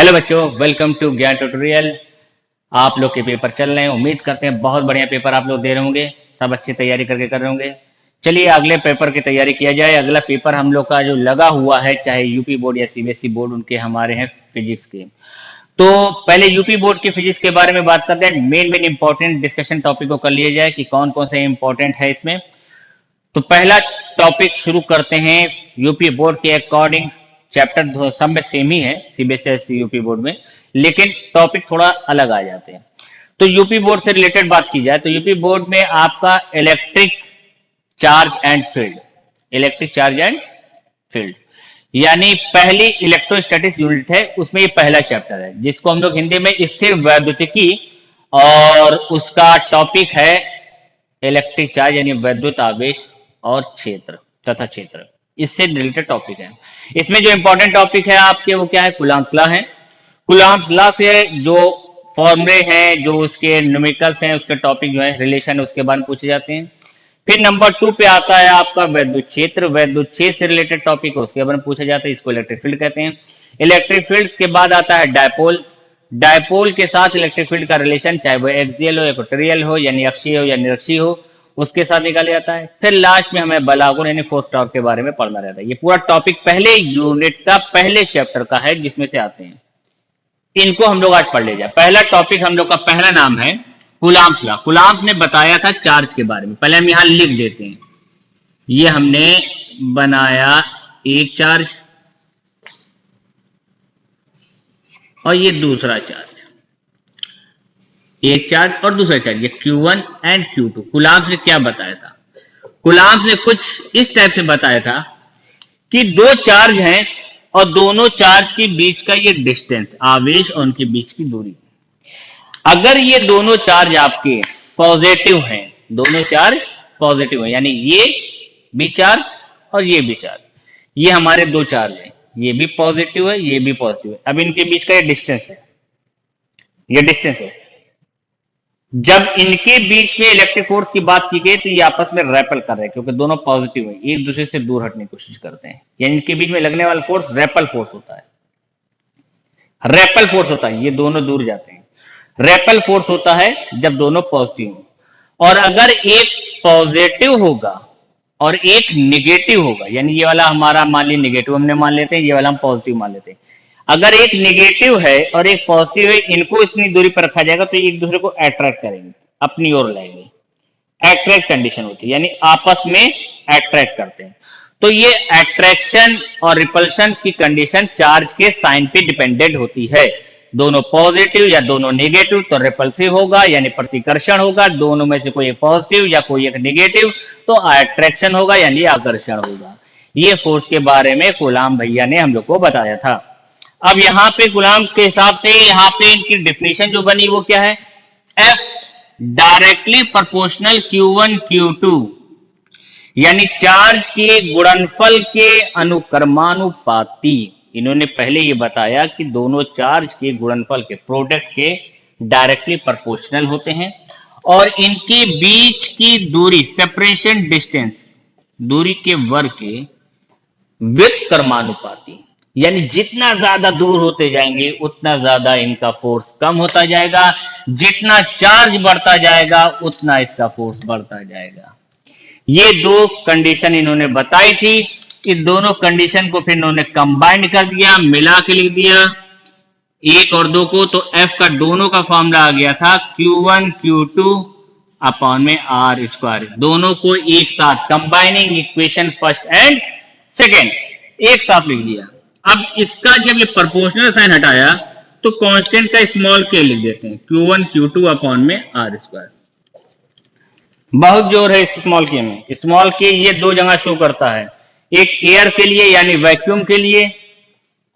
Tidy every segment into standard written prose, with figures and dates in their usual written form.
Hello बच्चों, welcome to ज्ञान tutorial. आप लोग के पेपर चल रहे हैं, उम्मीद करते हैं बहुत बढ़िया पेपर आप लोग दे रहे होंगे, सब अच्छी तैयारी करके कर रहे होंगे। चलिए अगले पेपर की तैयारी किया जाए। अगला पेपर हम लोग का जो लगा हुआ है, चाहे यूपी बोर्ड या सीबीएसई बोर्ड, उनके हमारे हैं फिजिक्स के। तो पहले यूपी बोर्ड के फिजिक्स के बारे में बात करते हैं। Main main important discussion topic को कर लिया जाए कि कौन कौन से इंपॉर्टेंट है इसमें। तो पहला टॉपिक शुरू करते हैं यूपी बोर्ड के अकॉर्डिंग। चैप्टर सब में सेम ही है सीबीएसई यूपी बोर्ड में, लेकिन टॉपिक थोड़ा अलग आ जाते हैं। तो यूपी बोर्ड से रिलेटेड बात की जाए तो यूपी बोर्ड में आपका electric charge and field, electric charge and field यानी पहली इलेक्ट्रोस्टैटिक्स यूनिट है, उसमें ये पहला चैप्टर है जिसको हम लोग हिंदी में स्थिर वैद्युतिकी, और उसका टॉपिक है इलेक्ट्रिक चार्ज यानी वैद्युत आवेश और क्षेत्र तथा क्षेत्र, इससे रिलेटेड टॉपिक है। इसमें जो इंपॉर्टेंट टॉपिक है आपके वो क्या है, कूलॉम्स लॉ है। कूलॉम्स लॉ से जो फॉर्मूले हैं, जो उसके न्यूमेरिकल्स हैं, उसके टॉपिक जो है रिलेशन उसके बारे में पूछे जाते हैं। फिर नंबर 2 पे आता है आपका वैद्युत क्षेत्र। वैद्युत क्षेत्र से रिलेटेड टॉपिक उसके बारे में पूछा जाता है, इसको इलेक्ट्रिक फील्ड कहते हैं। इलेक्ट्रिक फील्ड के बाद आता है डायपोल। डायपोल के साथ इलेक्ट्रिक फील्ड का रिलेशन, चाहे वो एक्सियल हो, इक्वेटोरियल हो, यानी अक्षीय हो या निरक्षीय हो, उसके साथ निकाला जाता है। फिर लास्ट में हमें बलागुण यानी फोर्स टॉर्क के बारे में पढ़ना रहता है। ये पूरा टॉपिक पहले यूनिट का पहले चैप्टर का है जिसमें से आते हैं। इनको हम लोग आज पढ़ ले जाए। पहला टॉपिक हम लोग का पहला नाम है कूलॉम्स लॉ। कूलॉम्स ने बताया था चार्ज के बारे में। पहले हम यहां लिख देते हैं, ये हमने बनाया एक चार्ज और ये दूसरा चार्ज, एक चार्ज और दूसरा चार्ज, ये Q1 एंड Q2। कूलॉम्स ने क्या बताया था? कूलॉम्स ने कुछ इस टाइप से बताया था कि दो चार्ज हैं और दोनों चार्ज के बीच का ये डिस्टेंस, आवेश और उनके बीच की दूरी, अगर ये दोनों चार्ज आपके पॉजिटिव हैं, दोनों चार्ज पॉजिटिव हैं, यानी ये भी चार्ज और ये भी चार्ज, ये हमारे दो चार्ज हैं, ये भी पॉजिटिव है, ये भी पॉजिटिव है। अब इनके बीच का ये डिस्टेंस है, ये डिस्टेंस है। जब इनके बीच में इलेक्ट्रिक फोर्स की बात की गई तो ये आपस में रेपल कर रहे हैं, क्योंकि दोनों पॉजिटिव हैं, एक दूसरे से दूर हटने की कोशिश करते हैं। यानी इनके बीच में लगने वाला फोर्स रेपल फोर्स होता है, रेपल फोर्स होता है, ये दोनों दूर जाते हैं। रेपल फोर्स होता है जब दोनों पॉजिटिव हो, और अगर एक पॉजिटिव होगा और एक निगेटिव होगा, यानी ये वाला हमारा मान लीजिए निगेटिव हमने मान लेते हैं, ये वाला हम पॉजिटिव मान लेते हैं। अगर एक नेगेटिव है और एक पॉजिटिव है, इनको इतनी दूरी पर रखा जाएगा तो एक दूसरे को अट्रैक्ट करेंगे, अपनी ओर लाएंगे। अट्रैक्ट कंडीशन होती है, यानी आपस में अट्रैक्ट करते हैं। तो ये अट्रैक्शन और रिपल्शन की कंडीशन चार्ज के साइन पे डिपेंडेंट होती है। दोनों पॉजिटिव या दोनों नेगेटिव तो रिपल्सिव होगा, यानी प्रतिकर्षण होगा। दोनों में से कोई एक पॉजिटिव या कोई एक नेगेटिव तो अट्रैक्शन होगा, यानी आकर्षण होगा। ये फोर्स के बारे में कूलॉम भैया ने हम लोग को बताया था। अब यहाँ पे कूलॉम के हिसाब से यहाँ पे इनकी डिफिनेशन जो बनी वो क्या है, F directly proportional Q1 Q2, यानी चार्ज के गुणनफल के अनुक्रमानुपाती। इन्होंने पहले ये बताया कि दोनों चार्ज के गुणनफल के प्रोडक्ट के डायरेक्टली प्रोपोर्शनल होते हैं, और इनके बीच की दूरी, सेपरेशन डिस्टेंस, दूरी के वर्ग के व्युत्क्रमानुपाती, यानी जितना ज्यादा दूर होते जाएंगे उतना ज्यादा इनका फोर्स कम होता जाएगा, जितना चार्ज बढ़ता जाएगा उतना इसका फोर्स बढ़ता जाएगा। ये दो कंडीशन इन्होंने बताई थी। इस दोनों कंडीशन को फिर इन्होंने कंबाइन कर दिया, मिला के लिख दिया एक और दो को, तो F का दोनों का फॉर्मूला आ गया था Q1 Q2 अपॉन में R स्क्वायर। दोनों को एक साथ combining equation first and second एक साथ लिख दिया। अब इसका जब ये प्रोपोर्शनल साइन हटाया तो कांस्टेंट का स्मॉल के लिख देते हैं, Q1 Q2 अपॉन में R स्क्वायर। बहुत जोर है इस स्मॉल के में। स्मॉल के ये दो जगह शो करता है, एक एयर के लिए यानी वैक्यूम के लिए,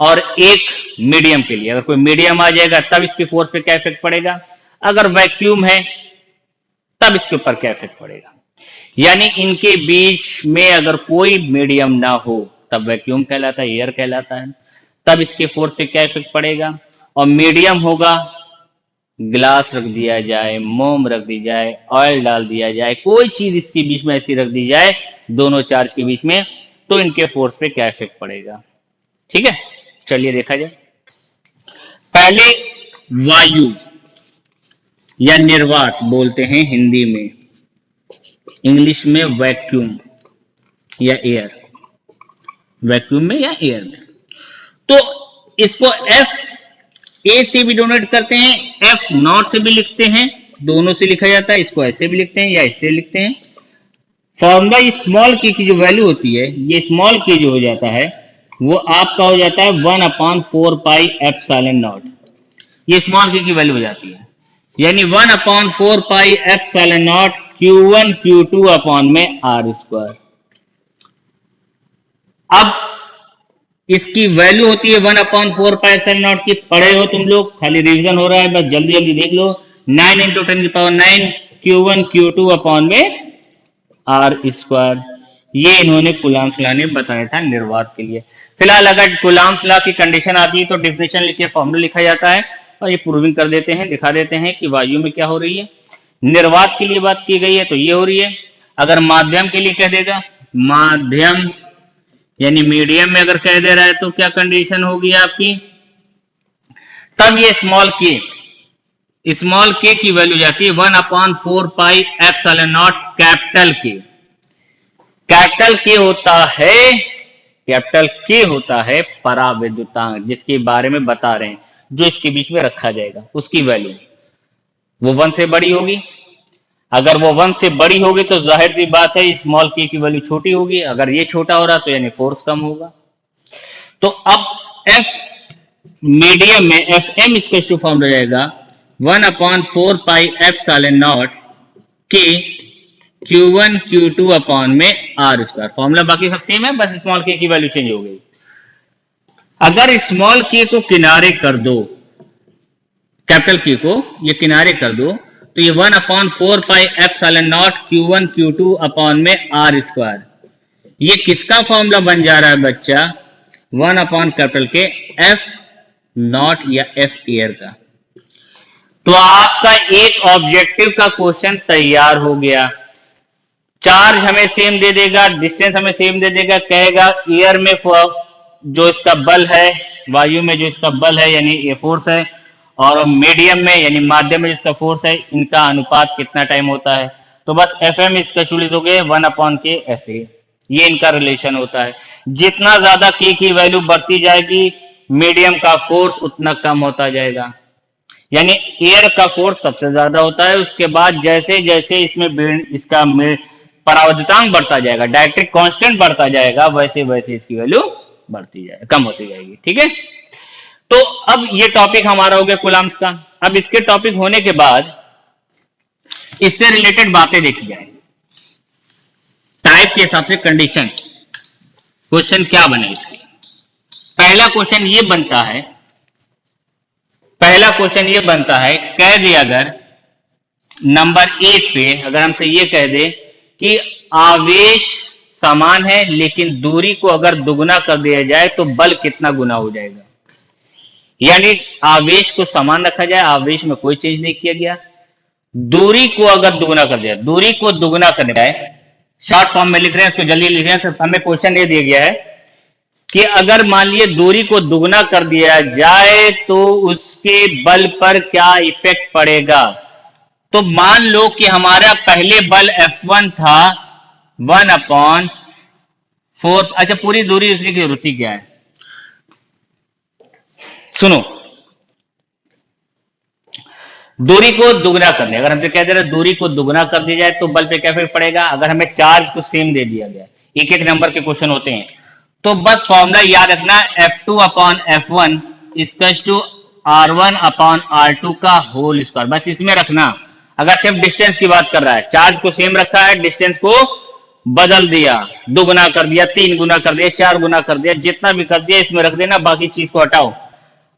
और एक मीडियम के लिए। अगर कोई मीडियम आ जाएगा तब इसके फोर्स पे क्या इफेक्ट पड़ेगा, अगर वैक्यूम है तब इसके ऊपर क्या इफेक्ट पड़ेगा। यानी इनके बीच में अगर कोई मीडियम ना हो तब वैक्यूम कहलाता है, एयर कहलाता है, तब इसके फोर्स पे क्या इफेक्ट पड़ेगा। और मीडियम होगा, ग्लास रख दिया जाए, मोम रख दी जाए, ऑयल डाल दिया जाए, कोई चीज इसके बीच में ऐसी रख दी जाए दोनों चार्ज के बीच में, तो इनके फोर्स पे क्या इफेक्ट पड़ेगा। ठीक है, चलिए देखा जाए। पहले वायु या निर्वात बोलते हैं हिंदी में, इंग्लिश में वैक्यूम या एयर, वैक्यूम में या एयर में। तो इसको एफ ए से भी डोनेट करते हैं, एफ नॉट से भी लिखते हैं, दोनों से लिखा जाता है। इसको ऐसे भी लिखते हैं या इससे लिखते हैं। फॉर्मूला स्मॉल के की जो वैल्यू होती है, ये स्मॉल के जो हो जाता है वो आपका हो जाता है 1/4 पाई एप्सिलॉन नॉट। ये स्मॉल के की वैल्यू हो जाती है, यानी 1/4 pi epsilon naught Q1 Q2 upon में R स्क्वायर। अब इसकी वैल्यू होती है 1/4 पाई एप्सिलॉन नॉट की। पढ़े हो तुम लोग, खाली रिवीजन हो रहा है, बस जल्दी जल्दी देख लो। 9 × 10⁹ Q1 Q2 अपॉन में R स्क्वायर। ये इन्होंने कूलम्ब्स लॉ ने बताया था निर्वात के लिए। फिलहाल अगर कूलम्ब्स लॉ की कंडीशन आती है तो डेफिनेशन लिख के फॉर्मूला लिखा जाता है और ये प्रूविंग कर देते हैं, दिखा देते हैं कि वायु में क्या हो रही है। निर्वात के लिए बात की गई है तो ये हो रही है। अगर माध्यम के लिए कह देगा, माध्यम यानी मीडियम में अगर कह दे रहा है तो क्या कंडीशन होगी आपकी, तब ये स्मॉल के की वैल्यू जाती है 1/4 पाई एप्सिलॉन नॉट कैपिटल के। कैपिटल के होता है परावैद्युतांक, जिसके बारे में बता रहे हैं, जो इसके बीच में रखा जाएगा उसकी वैल्यू वो 1 से बड़ी होगी। अगर वो 1 से बड़ी होगी तो जाहिर सी बात है स्मॉल के की वैल्यू छोटी होगी। अगर ये छोटा हो रहा तो यानी फोर्स कम होगा। तो अब एफ मीडियम में एफ एम इसका टू फॉर्म हो जाएगा 1/4 पाई एप्सिलॉन नॉट के Q1 Q2 अपॉन में R स्क्वायर। फॉर्मूला बाकी सब सेम है, बस स्मॉल के की वैल्यू चेंज हो गई। अगर स्मॉल के को किनारे कर दो, कैपिटल के को ये किनारे कर दो, तो ये 1/4 pi epsilon naught Q1 Q2 upon में R स्क्वायर। ये किसका फॉर्मूला बन जा रहा है बच्चा, 1/कैपिटल के एफ नॉट या एफ एयर का। तो आपका एक ऑब्जेक्टिव का क्वेश्चन तैयार हो गया। चार्ज हमें सेम दे देगा, डिस्टेंस हमें सेम दे देगा, कहेगा एयर में जो इसका बल है, वायु में जो इसका बल है यानी ये फोर्स है, और मीडियम में यानी माध्यम में जिसका फोर्स है, इनका अनुपात कितना टाइम होता है। तो बस एफ एम इसका शुलित हो गए 1/के एफ ए, ये इनका रिलेशन होता है। जितना ज्यादा के की वैल्यू बढ़ती जाएगी मीडियम का फोर्स उतना कम होता जाएगा, यानी एयर का फोर्स सबसे ज्यादा होता है। उसके बाद जैसे जैसे इसमें इसका परावैद्युतांक बढ़ता जाएगा, डायरेक्ट्रिक कांस्टेंट बढ़ता जाएगा, वैसे वैसे इसकी वैल्यू बढ़ती जाएगी, कम होती जाएगी। ठीक है, तो अब ये टॉपिक हमारा हो गया कूलम्ब्स का। अब इसके टॉपिक होने के बाद इससे रिलेटेड बातें देखी जाए, टाइप के हिसाब से कंडीशन क्वेश्चन क्या बने इसके। पहला क्वेश्चन ये बनता है, कह दे अगर नंबर 1 पे अगर हमसे ये कह दे कि आवेश समान है लेकिन दूरी को अगर दुगना कर दिया जाए तो बल कितना गुना हो जाएगा। यानी आवेश को समान रखा जाए, आवेश में कोई चेंज नहीं किया गया, दूरी को अगर दुगना कर दिया, दूरी को दुगना करने जाए, शॉर्ट फॉर्म में लिख रहे हैं, इसको जल्दी लिख रहे हैं। हमें क्वेश्चन ये दिया गया है कि अगर मान लिए दूरी को दुगना कर दिया जाए तो उसके बल पर क्या इफेक्ट पड़ेगा। तो मान लो कि हमारा पहले बल F1 था 1/4। अच्छा, पूरी दूरी लिखने की जरूरत क्या है, सुनो। दूरी को दुगना करने, अगर हमसे कह दे रहे दूरी को दुगना कर दिया जाए तो बल पे क्या इफेक्ट पड़ेगा। अगर हमें चार्ज को सेम दे दिया गया, एक एक नंबर के क्वेश्चन होते हैं, तो बस फॉर्मूला याद रखना F2/F1 इक्वल्स टू R1/R2 का होल स्क्वायर, बस इसमें रखना। अगर सिर्फ डिस्टेंस की बात कर रहा है, चार्ज को सेम रखा है, डिस्टेंस को बदल दिया, 2 गुना कर दिया, 3 गुना कर दिया, 4 गुना कर दिया, जितना भी कर दिया इसमें रख देना, बाकी चीज को हटाओ।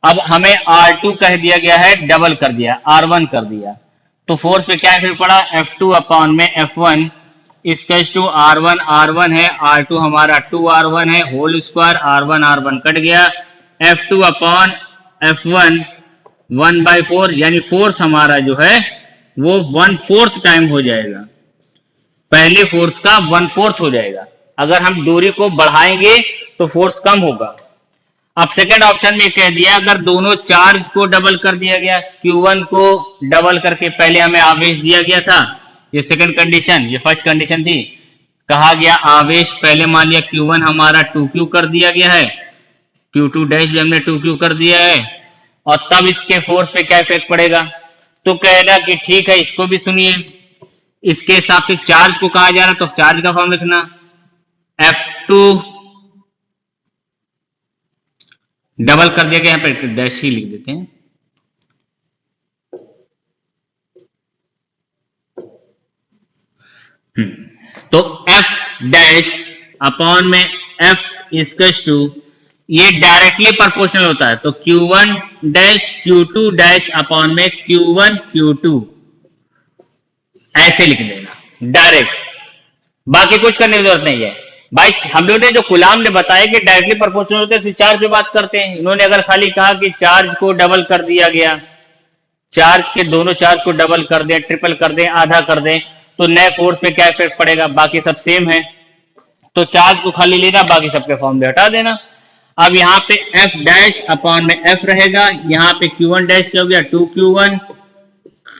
अब हमें R2 कह दिया गया है, डबल कर दिया, R1 कर दिया, तो फोर्स पे क्या इफेक्ट पड़ा, F2/F1 इक्वल्स टू R1 है, R2 हमारा 2R1 है, होल स्क्वायर, R1 कट गया, F2/F1 1/4, यानी फोर्स हमारा जो है वो 1/4 टाइम हो जाएगा, पहले फोर्स का 1/4 हो जाएगा। अगर हम दूरी को बढ़ाएंगे तो फोर्स कम होगा, अब सेकंड ऑप्शन में कह दिया अगर दोनों चार्ज को डबल कर दिया गया, Q1 को डबल करके पहले हमें आवेश दिया गया था, ये सेकंड कंडीशन, ये फर्स्ट कंडीशन थी, कहा गया आवेश पहले मान लिया Q1 हमारा 2Q कर दिया गया है, Q2 डैश भी हमने 2Q कर दिया है, और तब इसके फोर्स पे क्या इफेक्ट पड़ेगा। तो कहना कि ठीक है, इसको भी सुनिए, इसके हिसाब से चार्ज को कहा जा रहा है तो चार्ज का फॉर्म लिखना F2 डबल कर दिया गया, यहाँ पे डैश ही लिख देते हैं, तो F डैश अपॉन में F इक्वल्स टू, ये डायरेक्टली प्रोपोर्शनल होता है, तो Q1 dash Q2 dash upon में Q1 Q2 ऐसे लिख देना डायरेक्ट, बाकी कुछ करने की जरूरत नहीं है भाई। हम लोग ने जो कुलाम ने बताया कि डायरेक्टली प्रोपोर्शनल होते हैं, चार्ज पे बात करते हैं, इन्होंने अगर खाली कहा कि चार्ज को डबल कर दिया गया, चार्ज के दोनों चार्ज को डबल कर दें, ट्रिपल कर दें, आधा कर दें, तो नए फोर्स पे क्या इफेक्ट पड़ेगा, बाकी सब सेम है, तो चार्ज को खाली लेना, बाकी सबके फॉर्म में हटा देना। अब यहाँ पे F डैश अपॉन में F रहेगा, यहाँ पे Q1 डैश क्या हो गया 2Q1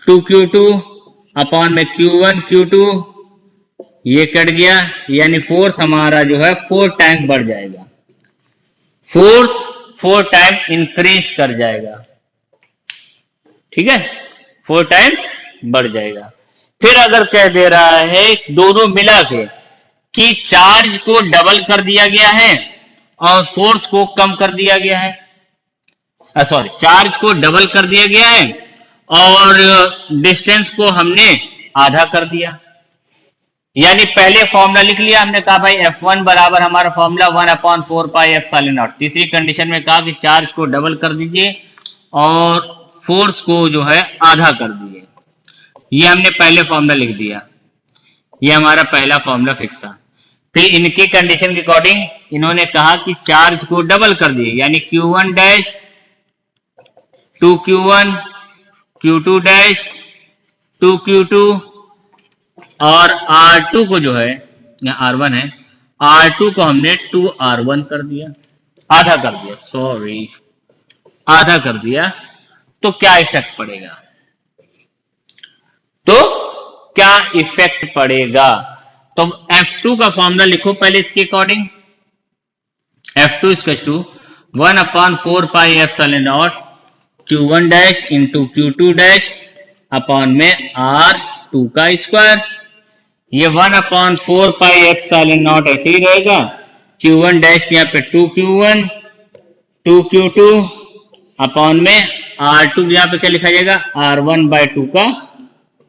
2Q2 अपॉन में Q1 Q2, ये कट गया, यानी फोर्स हमारा जो है 4 टाइम बढ़ जाएगा, फोर्स 4 टाइम इंक्रीज कर जाएगा, ठीक है, 4 टाइम्स बढ़ जाएगा। फिर अगर कह दे रहा है दोनों मिला के कि चार्ज को डबल कर दिया गया है और फोर्स को कम कर दिया गया है, सॉरी, चार्ज को डबल कर दिया गया है और डिस्टेंस को हमने आधा कर दिया, यानी पहले फॉर्मूला लिख लिया हमने, कहा भाई F1 बराबर हमारा फॉर्मूला 1/4 पाई एप्सिलॉन नॉट। तीसरी कंडीशन में कहा कि चार्ज को डबल कर दीजिए और फोर्स को जो है आधा कर दीजिए, ये हमने पहले फॉर्मूला लिख दिया, ये हमारा पहला फॉर्मूला फिक्स था। फिर इनकी कंडीशन के अकॉर्डिंग इन्होंने कहा कि चार्ज को डबल कर दिए, यानी Q1 dash 2Q1 Q2 dash 2Q2 और R2 को जो है, यहाँ R1 है, R2 को हमने 2R1 कर दिया, आधा कर दिया, सॉरी आधा कर दिया, तो क्या इफेक्ट पड़ेगा, तो क्या इफेक्ट पड़ेगा, तो F2 का फॉर्मूला लिखो पहले इसके according, F2 equals to 1/4 pi epsilon naught Q1 dash into Q2 dash upon में R2 का स्क्वायर, ये 1/4 पाई एप्सिलॉन नॉट ऐसे ही रहेगा, Q1 डैश यहाँ पे 2Q1 2Q2 अपॉन में R2 यहाँ पे क्या लिखा जाएगा R1/2 का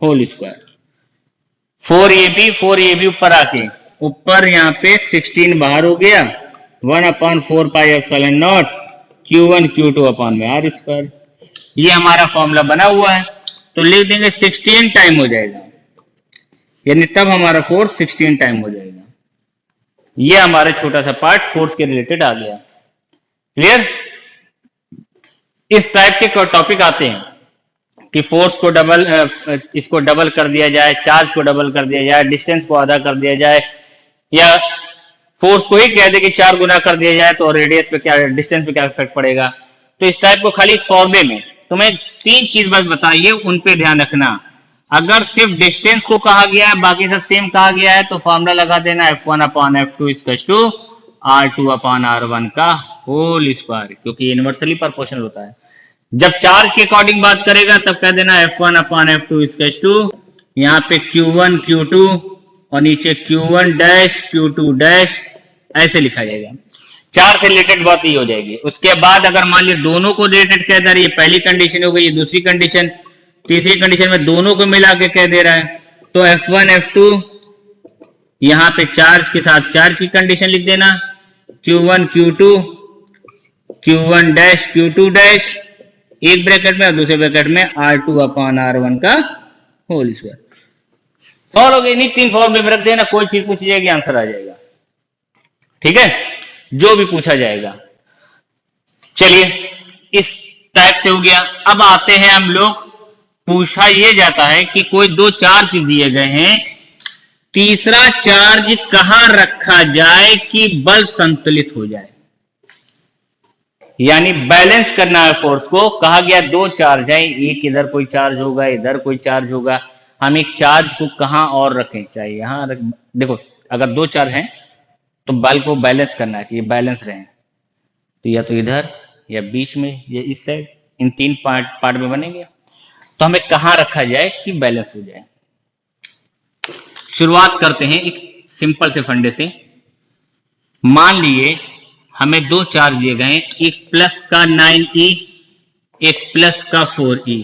होल स्क्वायर, 4AB ऊपर आके, ऊपर यहाँ पे 16 बाहर हो गया, 1/4 pi epsilon naught Q1 Q2 upon में R स्क्वायर, ये हमारा फॉर्मूला बना हुआ है, तो लिख देंगे 16 टाइम हो जाएगा, यानी तब हमारा फोर्स 16 टाइम हो जाएगा। ये हमारा छोटा सा पार्ट फोर्स के रिलेटेड आ गया, क्लियर। इस टाइप के टॉपिक आते हैं कि फोर्स को डबल, इसको डबल कर दिया जाए, चार्ज को डबल कर दिया जाए, डिस्टेंस को आधा कर दिया जाए, या फोर्स को ही कह दे कि 4 गुना कर दिया जाए तो रेडियस पे क्या, डिस्टेंस पे क्या इफेक्ट पड़ेगा। तो इस टाइप को खाली इस फॉर्मूले में तुम्हें 3 चीज बस बताइए, उन पे ध्यान रखना। अगर सिर्फ डिस्टेंस को कहा गया है, बाकी सब सेम कहा गया है, तो फॉर्मूला लगा देना F1/F2 इक्वल्स टू R2/R1 का होल स्क्वायर, क्योंकि यूनिवर्सली प्रोपोर्शनल होता है। जब चार्ज के अकॉर्डिंग बात करेगा तब कह देना F1/F2 इक्वल्स टू, यहाँ पे Q1 Q2 और नीचे Q1 डैश Q2 डैश ऐसे लिखा जाएगा। चार्ज से रिलेटेड बात ही हो जाएगी। उसके बाद अगर मान लिया दोनों को रिलेटेड कह दे रहा है, ये पहली कंडीशन हो गई, ये दूसरी कंडीशन, तीसरी कंडीशन में दोनों को मिला के कह दे रहा है, तो F1 F2 यहाँ पे चार्ज के साथ चार्ज की कंडीशन लिख देना, Q1 Q2 Q1 dash Q2 dash एक ब्रैकेट में और दूसरे ब्रैकेट में R2/R1 का होल स्क्वायर। सॉल्व हो गई। नहीं 3 फॉर्मूले में रख देना, कोई चीज पूछी जाएगी आंसर आ जाएगा, ठीक है, जो भी पूछा जाएगा। चलिए इस टाइप से हो गया। अब आते हैं हम लोग, पूछा यह जाता है कि कोई 2 चार्ज दिए गए हैं, तीसरा चार्ज कहां रखा जाए कि बल संतुलित हो जाए। यानी बैलेंस करना है फोर्स को। कहा गया दो चार्ज है, एक इधर कोई चार्ज होगा, इधर कोई चार्ज होगा, हम एक चार्ज को कहां और रखें, चाहिए यहां रख। देखो अगर दो चार्ज हैं तो बल को बैलेंस करना है कि ये बैलेंस रहे, तो या तो इधर या बीच में या इस साइड, इन तीन पार्ट पार्ट में बनेंगे। तो हमें कहां रखा जाए कि बैलेंस हो जाए। शुरुआत करते हैं एक सिंपल से फंडे से। मान लिए हमें दो चार्ज दिए गए, एक प्लस का 9e, एक प्लस का 4e।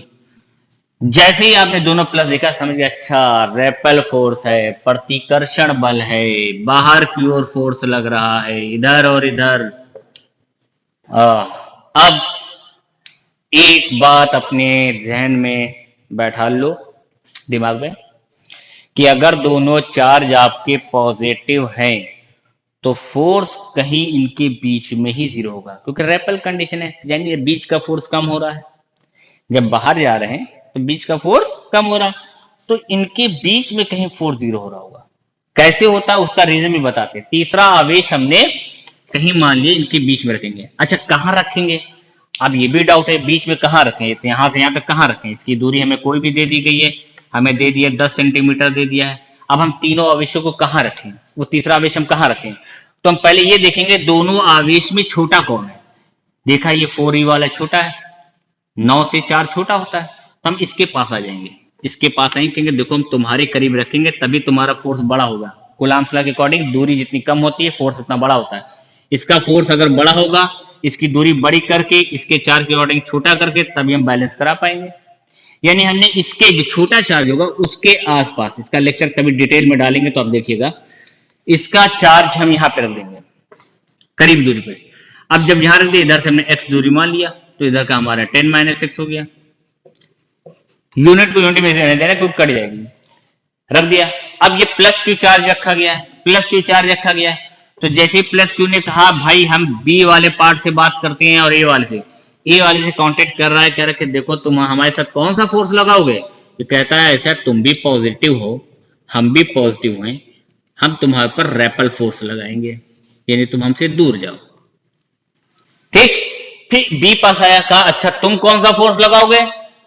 जैसे ही आपने दोनों प्लस देखा समझ गया, अच्छा रेपल फोर्स है, प्रतिकर्षण बल है, बाहर की ओर फोर्स लग रहा है, इधर और इधर। अब एक बात अपने जहन में बैठा लो, दिमाग में, कि अगर दोनों चार्ज आपके पॉजिटिव हैं तो फोर्स कहीं इनके बीच में ही जीरो होगा, क्योंकि रेपल कंडीशन है, यानी बीच का फोर्स कम हो रहा है। जब बाहर जा रहे हैं तो बीच का फोर्स कम हो रहा, तो इनके बीच में कहीं फोर्स जीरो हो रहा होगा। कैसे होता है उसका रीजन भी बताते हैं। तीसरा आवेश हमने कहीं मान लिए इनके बीच में रखेंगे। अच्छा कहां रखेंगे, अब ये भी डाउट है, बीच में कहां रखें, यहां से यहां तक कहां रखें। इसकी दूरी हमें कोई भी दे दी गई है, हमें दे दिया 10 सेंटीमीटर दे दिया है। अब हम तीनों आवेशों को कहां रखें, वो तीसरा आवेश हम कहां रखें। तो हम पहले ये देखेंगे दोनों आवेश में छोटा कौन है। देखा ये 4e वाला छोटा है, 9 से 4 छोटा होता है, तो हम इसके पास आ जाएंगे। इसके पास आएंगे, कहेंगे देखो हम तुम्हारे करीब रखेंगे तभी तुम्हारा फोर्स बड़ा होगा। कूलम्ब्स लॉ के अकॉर्डिंग दूरी जितनी कम होती है फोर्स उतना बड़ा होता है। इसका फोर्स अगर बड़ा होगा, इसकी दूरी बड़ी करके इसके चार्ज के अकॉर्डिंग छोटा करके तभी हम बैलेंस करा पाएंगे। यानी हमने इसके जो छोटा चार्ज होगा उसके आसपास, इसका लेक्चर कभी डिटेल में डालेंगे तो आप देखिएगा, इसका चार्ज हम यहां पे रख देंगे करीब दूरी पे। अब जब यहां रख दिया, इधर से हमने x दूरी मान लिया, तो इधर का हमारा 10 - x हो गया। यूनिट को यूनिट में रहने देना क्योंकि कट जाएगी, रख दिया। अब ये प्लस क्यू चार्ज रखा गया है, प्लस क्यू चार्ज रखा गया है। तो जैसे प्लस क्यू ने कहा भाई हम बी वाले पार्ट से बात करते हैं और ए वाले से कांटेक्ट कर रहा है, कह रहा है कि देखो तुम हमारे साथ कौन सा फोर्स लगाओगे। ये कहता है ऐसा तुम भी पॉजिटिव हो, हम भी पॉजिटिव हैं, हम तुम्हारे पर रेपल फोर्स लगाएंगे, यानी तुम हमसे दूर जाओ। ठीक, फिर बी पास आया, कहा अच्छा तुम कौन सा फोर्स लगाओगे।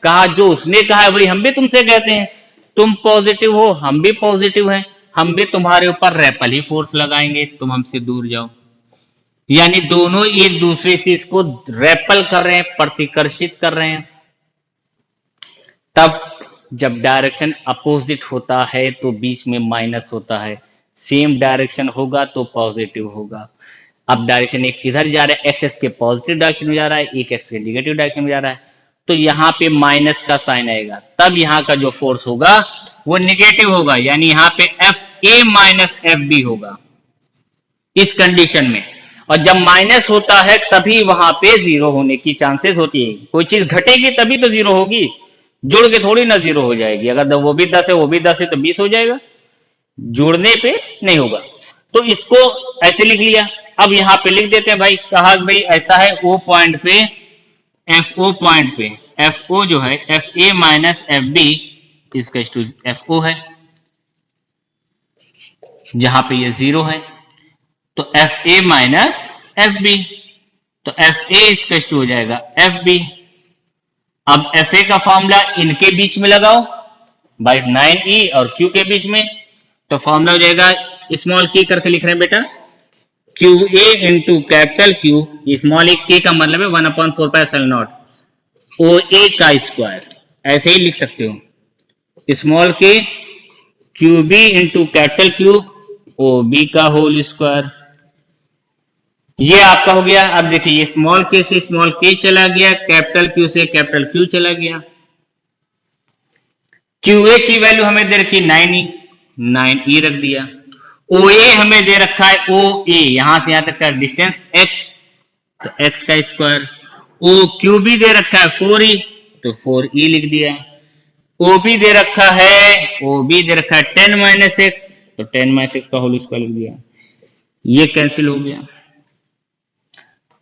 कहा जो उसने कहा है वही हम भी तुमसे कहते हैं, तुम पॉजिटिव हो हम भी पॉजिटिव हैं, हम भी तुम्हारे ऊपर रेपल ही फोर्स लगाएंगे, तुम हमसे दूर जाओ। यानी दोनों एक दूसरे से इसको रेपल कर रहे हैं, प्रतिकर्षित कर रहे हैं। तब जब डायरेक्शन अपोजिट होता है तो बीच में माइनस होता है, सेम डायरेक्शन होगा तो पॉजिटिव होगा। अब डायरेक्शन एक इधर जा रहा है, एक्स के पॉजिटिव डायरेक्शन में जा रहा है, एक एक्स के निगेटिव डायरेक्शन में जा रहा है, तो यहां पे माइनस का साइन आएगा, तब यहां का जो फोर्स होगा वो निगेटिव होगा, यानी यहां पे FA - FB होगा इस कंडीशन में। और जब माइनस होता है तभी वहां पे जीरो होने की चांसेस होती है। कोई चीज घटेगी तभी तो जीरो होगी, जुड़ के थोड़ी ना जीरो हो जाएगी। अगर वो भी 10 है वो भी 10 है तो 20 हो जाएगा, जुड़ने पे नहीं होगा। तो इसको ऐसे लिख लिया। अब यहां पे लिख देते हैं भाई, कहा भाई ऐसा है ओ पॉइंट पे, FO पॉइंट पे, FO जो है FA - FB इसका FO है, जहां पे ये जीरो है, तो FA - FB, तो FA इसका हो जाएगा FB। अब FA का फॉर्मूला इनके बीच में लगाओ भाई, 9e और Q के बीच में, तो फॉर्मूला हो जाएगा, स्मॉल k करके लिख रहे हैं बेटा, QA into capital Q, small a k का मतलब है 1/4πε0 OA का स्क्वायर, ऐसे ही लिख सकते हो, small k QB into capital Q OB का होल स्क्वायर। ये आपका हो गया। अब देखिए ये स्मॉल k से स्मॉल k चला गया, कैपिटल Q से कैपिटल Q चला गया। QA की वैल्यू हमें दे रखी 9e रख दिया। OA हमें दे रखा है OA, यहां से यहां तक का डिस्टेंस x, तो x का स्क्वायर। OQB दे रखा है 4e, तो 4e लिख दिया। OB दे रखा है, OB दे रखा है 10 - x, तो 10 - x का होल स्क्वायर लिख दिया। ये कैंसिल हो गया,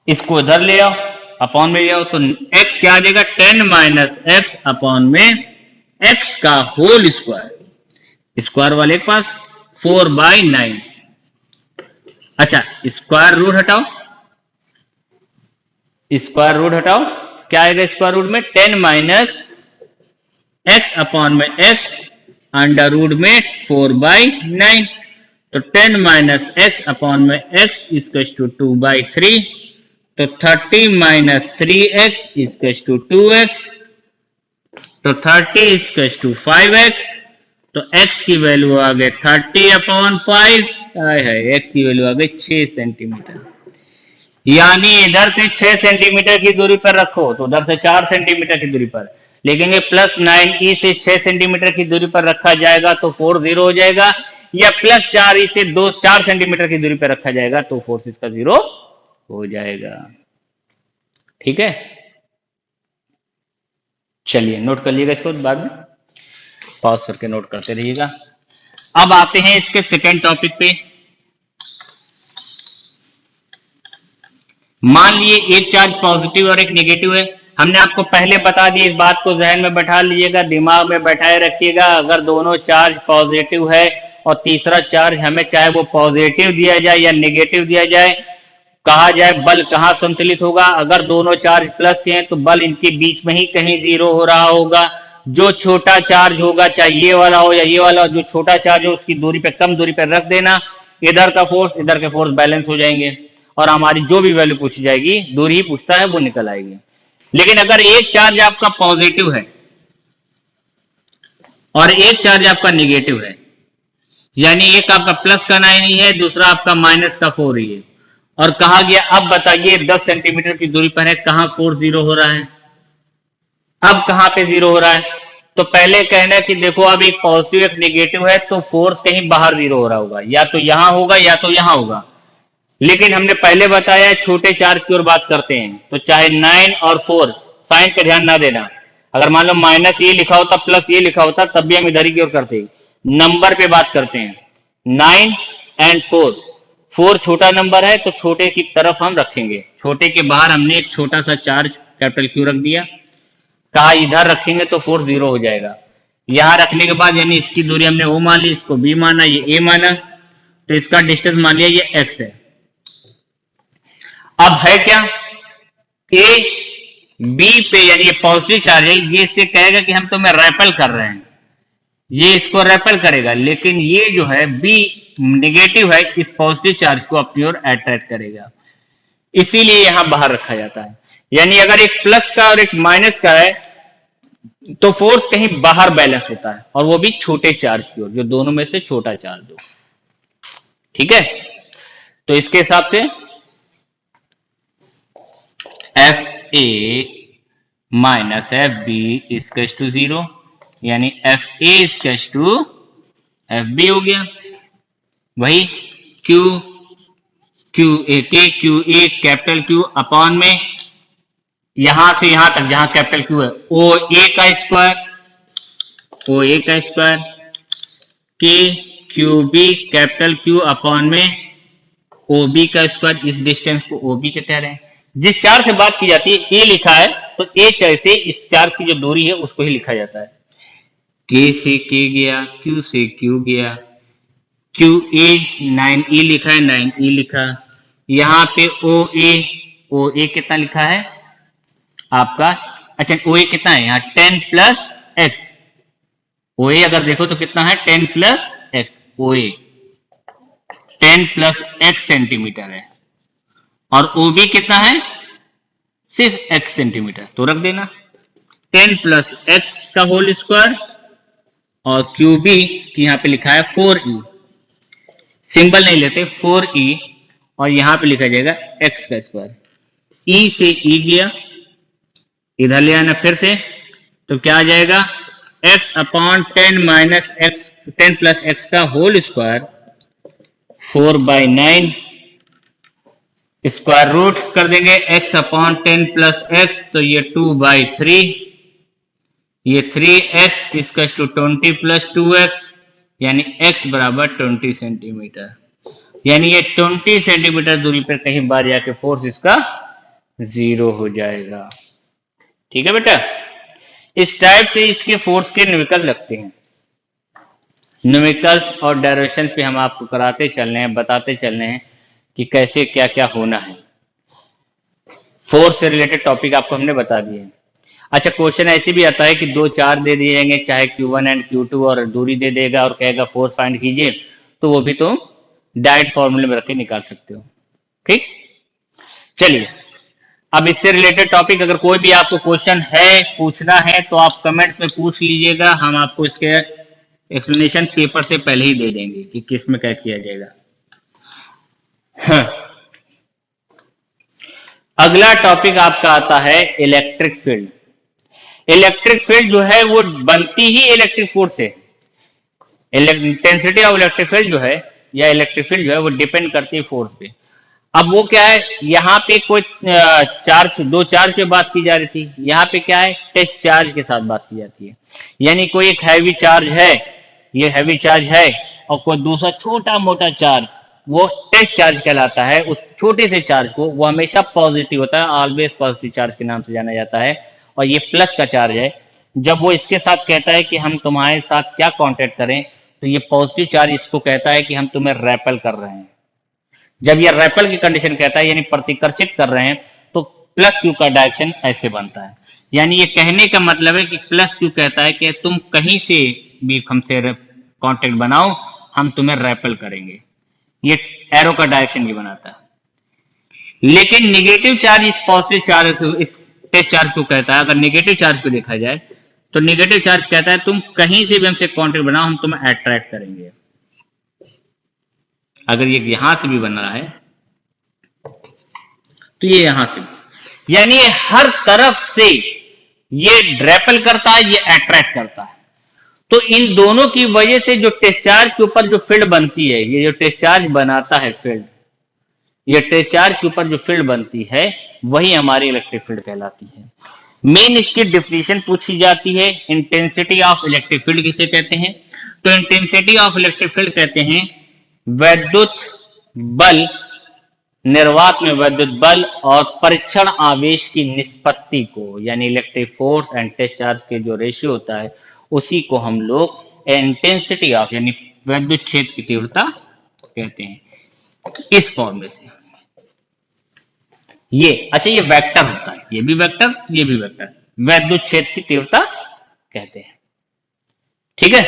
इसको इधर ले आओ, अपॉन में ले आओ, तो x क्या आ जाएगा 10 - x अपॉन में x का होल स्क्वायर, स्क्वायर वाले के पास 4/9। अच्छा स्क्वायर रूट हटाओ, स्क्वायर रूट हटाओ, क्या आएगा स्क्वायर रूट में 10 माइनस एक्स अपॉन में एक्स अंडर रूट में 4/9। तो 10 माइनस एक्स अपॉन में एक्स इक्वल्स टू 2/3। तो 30 minus 3x equals to 2x। तो 30 इक्वल्स टू 5x। तो x की वैल्यू आ गई 30/5। x की वैल्यू आ गई 6 सेंटीमीटर। यानी इधर से 6 सेंटीमीटर की दूरी पर रखो तो उधर से 4 सेंटीमीटर की दूरी पर, लेकिन ये +9e से 6 सेंटीमीटर की दूरी पर रखा जाएगा तो फोर्स 0 हो जाएगा, या +4e से 4 सेंटीमीटर की दूरी पर रखा जाएगा तो फोर्स इसका 0 हो जाएगा। ठीक है, चलिए नोट कर लीजिएगा इसको, बाद में पॉज करके नोट करते रहिएगा। अब आते हैं इसके सेकेंड टॉपिक पे। मान लीजिए एक चार्ज पॉजिटिव और एक नेगेटिव है। हमने आपको पहले बता दिया, इस बात को जहन में बैठा लीजिएगा, दिमाग में बैठाए रखिएगा। अगर दोनों चार्ज पॉजिटिव है और तीसरा चार्ज हमें चाहे वो पॉजिटिव दिया जाए या नेगेटिव दिया जाए, कहा जाए बल कहाँ संतुलित होगा। अगर दोनों चार्ज प्लस के हैं तो बल इनके बीच में ही कहीं 0 हो रहा होगा। जो छोटा चार्ज होगा, चाहे ये वाला हो या ये वाला हो, जो छोटा चार्ज हो उसकी दूरी पे, कम दूरी पे रख देना, इधर का फोर्स इधर के फोर्स बैलेंस हो जाएंगे और हमारी जो भी वैल्यू पूछी जाएगी, दूरी ही पूछता है, वो निकल आएगी। लेकिन अगर एक चार्ज आपका पॉजिटिव है और एक चार्ज आपका निगेटिव है, यानी एक आपका प्लस का 9 है, दूसरा आपका माइनस का 4 है, और कहा गया अब बताइए 10 सेंटीमीटर की दूरी पर है, कहां फोर्स 0 हो रहा है। अब कहां पे 0 हो रहा है, तो पहले कहना कि देखो अब एक पॉजिटिव एक नेगेटिव है तो फोर्स कहीं बाहर 0 हो रहा होगा, या तो यहां होगा या तो यहां होगा। लेकिन हमने पहले बताया छोटे चार्ज की ओर बात करते हैं, तो चाहे 9 और 4, साइन पे ध्यान ना देना। अगर मान लो माइनस ये लिखा होता प्लस ये लिखा होता तब भी हम इधर ही की ओर करते, नंबर पे बात करते हैं। 9 एंड 4, 4 छोटा नंबर है तो छोटे की तरफ हम रखेंगे, छोटे के बाहर हमने एक छोटा सा चार्ज कैपिटल क्यू रख दिया, कहा इधर रखेंगे तो फोर्स 0 हो जाएगा। यहां रखने के बाद यानी इसकी दूरी हमने ओ मान ली, इसको बी माना, ये ए माना, तो इसका डिस्टेंस मान लिया ये एक्स है। अब है क्या, ए बी पे यानी ये पॉजिटिव चार्ज है, ये इससे कहेगा कि हम तुम्हें रेपल कर रहे हैं, ये इसको रेपल करेगा, लेकिन ये जो है बी नेगेटिव है, इस पॉजिटिव चार्ज को अपनी ओर अट्रैक्ट करेगा, इसीलिए यहां बाहर रखा जाता है। यानी अगर एक प्लस का और एक माइनस का है तो फोर्स कहीं बाहर बैलेंस होता है, और वो भी छोटे चार्ज की ओर, जो दोनों में से छोटा चार्ज हो। ठीक है, तो इसके हिसाब से F A minus F B equals to 0, यानी F A equals to F B हो गया। वही क्यू क्यू ए के Q A capital Q upon में यहां से यहां तक जहां कैपिटल क्यू है ओ ए का स्क्वायर, ओ ए का स्क्वायर के Q B capital Q upon में ओ बी का स्क्वायर। इस डिस्टेंस को ओ बी के कह रहे हैं। जिस चार्ज से बात की जाती है ए लिखा है तो ए चार्ज से इस चार्ज की जो दूरी है उसको ही लिखा जाता है। के से के गया, क्यू से क्यू गया, क्यू ए 9e लिखा है, 9e लिखा, यहां पे ओ ए कितना लिखा है आपका, अच्छा ओ ए कितना है यहाँ 10 प्लस एक्स, ओ ए अगर देखो तो कितना है 10 प्लस एक्स, ओ ए 10 प्लस एक्स सेंटीमीटर है, और ओ बी कितना है सिर्फ एक्स सेंटीमीटर, तो रख देना 10 प्लस एक्स का होल स्क्वायर, और क्यू बी यहां पे लिखा है 4e, सिंबल नहीं लेते 4e, और यहां पे लिखा जाएगा x का स्क्वायर। e से e गया, इधर ले आना फिर से, तो क्या आ जाएगा x upon 10 minus x 10 plus x का होल स्क्वायर 4/9, स्क्वायर रूट कर देंगे x अपॉन 10 प्लस एक्स, तो ये 2/3, ये 3x इसका टू 20 प्लस 2x, यानी x बराबर 20 सेंटीमीटर, यानी ये 20 सेंटीमीटर दूरी पर कहीं बाहर जाके फोर्स इसका 0 हो जाएगा। ठीक है बेटा, इस टाइप से इसके फोर्स के न्यूमेरिकल लगते हैं। न्यूमेरिकल्स और डायरेक्शन पे हम आपको कराते चल रहे हैं, बताते चल रहे हैं कि कैसे क्या क्या होना है। फोर्स से रिलेटेड टॉपिक आपको हमने बता दिए। अच्छा, क्वेश्चन ऐसे भी आता है कि दो चार्ज दे दिए जाएंगे, चाहे Q1 एंड Q2, और दूरी दे देगा और कहेगा फोर्स फाइंड कीजिए, तो वो भी तुम डायरेक्ट फॉर्मूले में रख के निकाल सकते हो। ठीक, चलिए अब इससे रिलेटेड टॉपिक अगर कोई भी आपको क्वेश्चन है, पूछना है, तो आप कमेंट्स में पूछ लीजिएगा, हम आपको इसके एक्सप्लेनेशन पेपर से पहले ही दे देंगे कि किस में क्या किया जाएगा। हाँ। अगला टॉपिक आपका आता है इलेक्ट्रिक फील्ड। इलेक्ट्रिक फील्ड जो है वो बनती ही इलेक्ट्रिक फोर्स से। इंटेंसिटी ऑफ इलेक्ट्रिक फील्ड जो है या इलेक्ट्रिक फील्ड जो है वो डिपेंड करती है फोर्स पे। अब वो क्या है, यहाँ पे कोई चार्ज, दो चार्ज पे बात की जा रही थी, यहाँ पे क्या है, टेस्ट चार्ज के साथ बात की जाती है। यानी कोई एक हैवी चार्ज है, ये हैवी चार्ज है, और कोई दूसरा छोटा मोटा चार्ज, वो टेस्ट चार्ज कहलाता है। उस छोटे से चार्ज को, वो हमेशा पॉजिटिव होता है, ऑलवेज पॉजिटिव चार्ज के नाम से जाना जाता है, और ये प्लस का चार्ज है। जब वो इसके साथ कहता है कि हम तुम्हारे साथ क्या कांटेक्ट करें, तो ये पॉजिटिव चार्ज इसको कहता है कि हम तुम्हें रेपेल कर रहे हैं। जब ये रेपेल की कंडीशन कहता है, यानी प्रतिकर्षित कर रहे हैं, तो प्लस क्यू का डायरेक्शन ऐसे बनता है। यानी ये कहने का मतलब है कि प्लस क्यू कहता है कि तुम कहीं से भी हमसे कांटेक्ट बनाओ, हम तुम्हें रेपेल करेंगे। ये एरो का डायरेक्शन भी बनाता है। लेकिन नेगेटिव चार्ज इस पॉजिटिव चार्ज, इस टेस्ट चार्ज को कहता है, अगर नेगेटिव चार्ज को देखा जाए तो नेगेटिव चार्ज कहता है तुम कहीं से भी हमसे कांटेक्ट बनाओ, हम तुम्हें अट्रैक्ट करेंगे। अगर ये यहां से भी बन रहा है तो ये यहां से भी, यानी ये हर तरफ से ये रेपेल करता है, ये अट्रैक्ट करता है। तो इन दोनों की वजह से जो टेस्ट चार्ज के ऊपर जो फील्ड बनती है, ये जो टेस्ट चार्ज बनाता है फील्ड, ये टेस्ट चार्ज के ऊपर जो फील्ड बनती है, वही हमारी इलेक्ट्रिक फील्ड कहलाती है। मेन इसकी डिफिनेशन पूछी जाती है, इंटेंसिटी ऑफ इलेक्ट्रिक फील्ड किसे कहते हैं? तो इंटेंसिटी ऑफ इलेक्ट्रिक फील्ड कहते हैं वैद्युत बल, निर्वात में वैद्युत बल और परीक्षण आवेश की निष्पत्ति को, यानी electric force and test charge के जो रेशियो होता है, उसी को हम लोग इंटेंसिटी ऑफ, यानी वैद्युत क्षेत्र की तीव्रता कहते हैं, इस फॉर्मूले से। ये अच्छा, ये वेक्टर होता है, ये भी वेक्टर, ये भी वेक्टर, वैद्युत क्षेत्र की तीव्रता कहते हैं। ठीक है,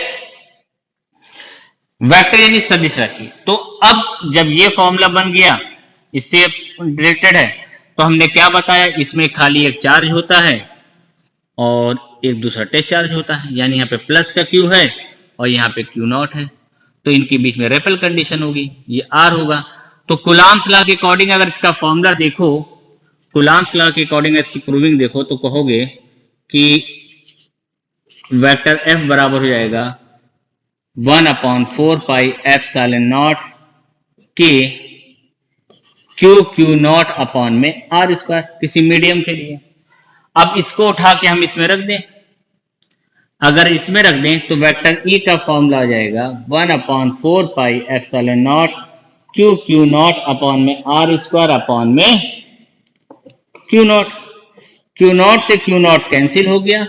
वेक्टर यानी सदिश राशि। तो अब जब ये फॉर्मूला बन गया, इससे रिलेटेड है, तो हमने क्या बताया, इसमें खाली एक चार्ज होता है और एक दूसरा टेस्ट चार्ज होता है, यानी यहाँ पे प्लस का क्यू है और यहाँ पे क्यू नॉट है, तो इनके बीच में रेपेल कंडीशन होगी, ये आर होगा। तो कुलाम्स लॉ के अकॉर्डिंग अगर इसका फॉर्मूला देखो, कुलाम्स लॉ के अकॉर्डिंग इसकी प्रूविंग देखो, तो कहोगे कि वेक्टर एफ बराबर हो जाएगा 1/4 पाई एप्सिलॉन नॉट के क्यू नॉट अपॉन में आर स्क्वायर, किसी मीडियम के लिए। अब इसको उठा के हम इसमें रख दें, अगर इसमें रख दें तो वेक्टर ई का फॉर्मूला आ जाएगा 1/4 pi epsilon naught Q not upon में आर स्क्वायर अपॉन में क्यू नॉट से क्यू नॉट कैंसिल हो गया,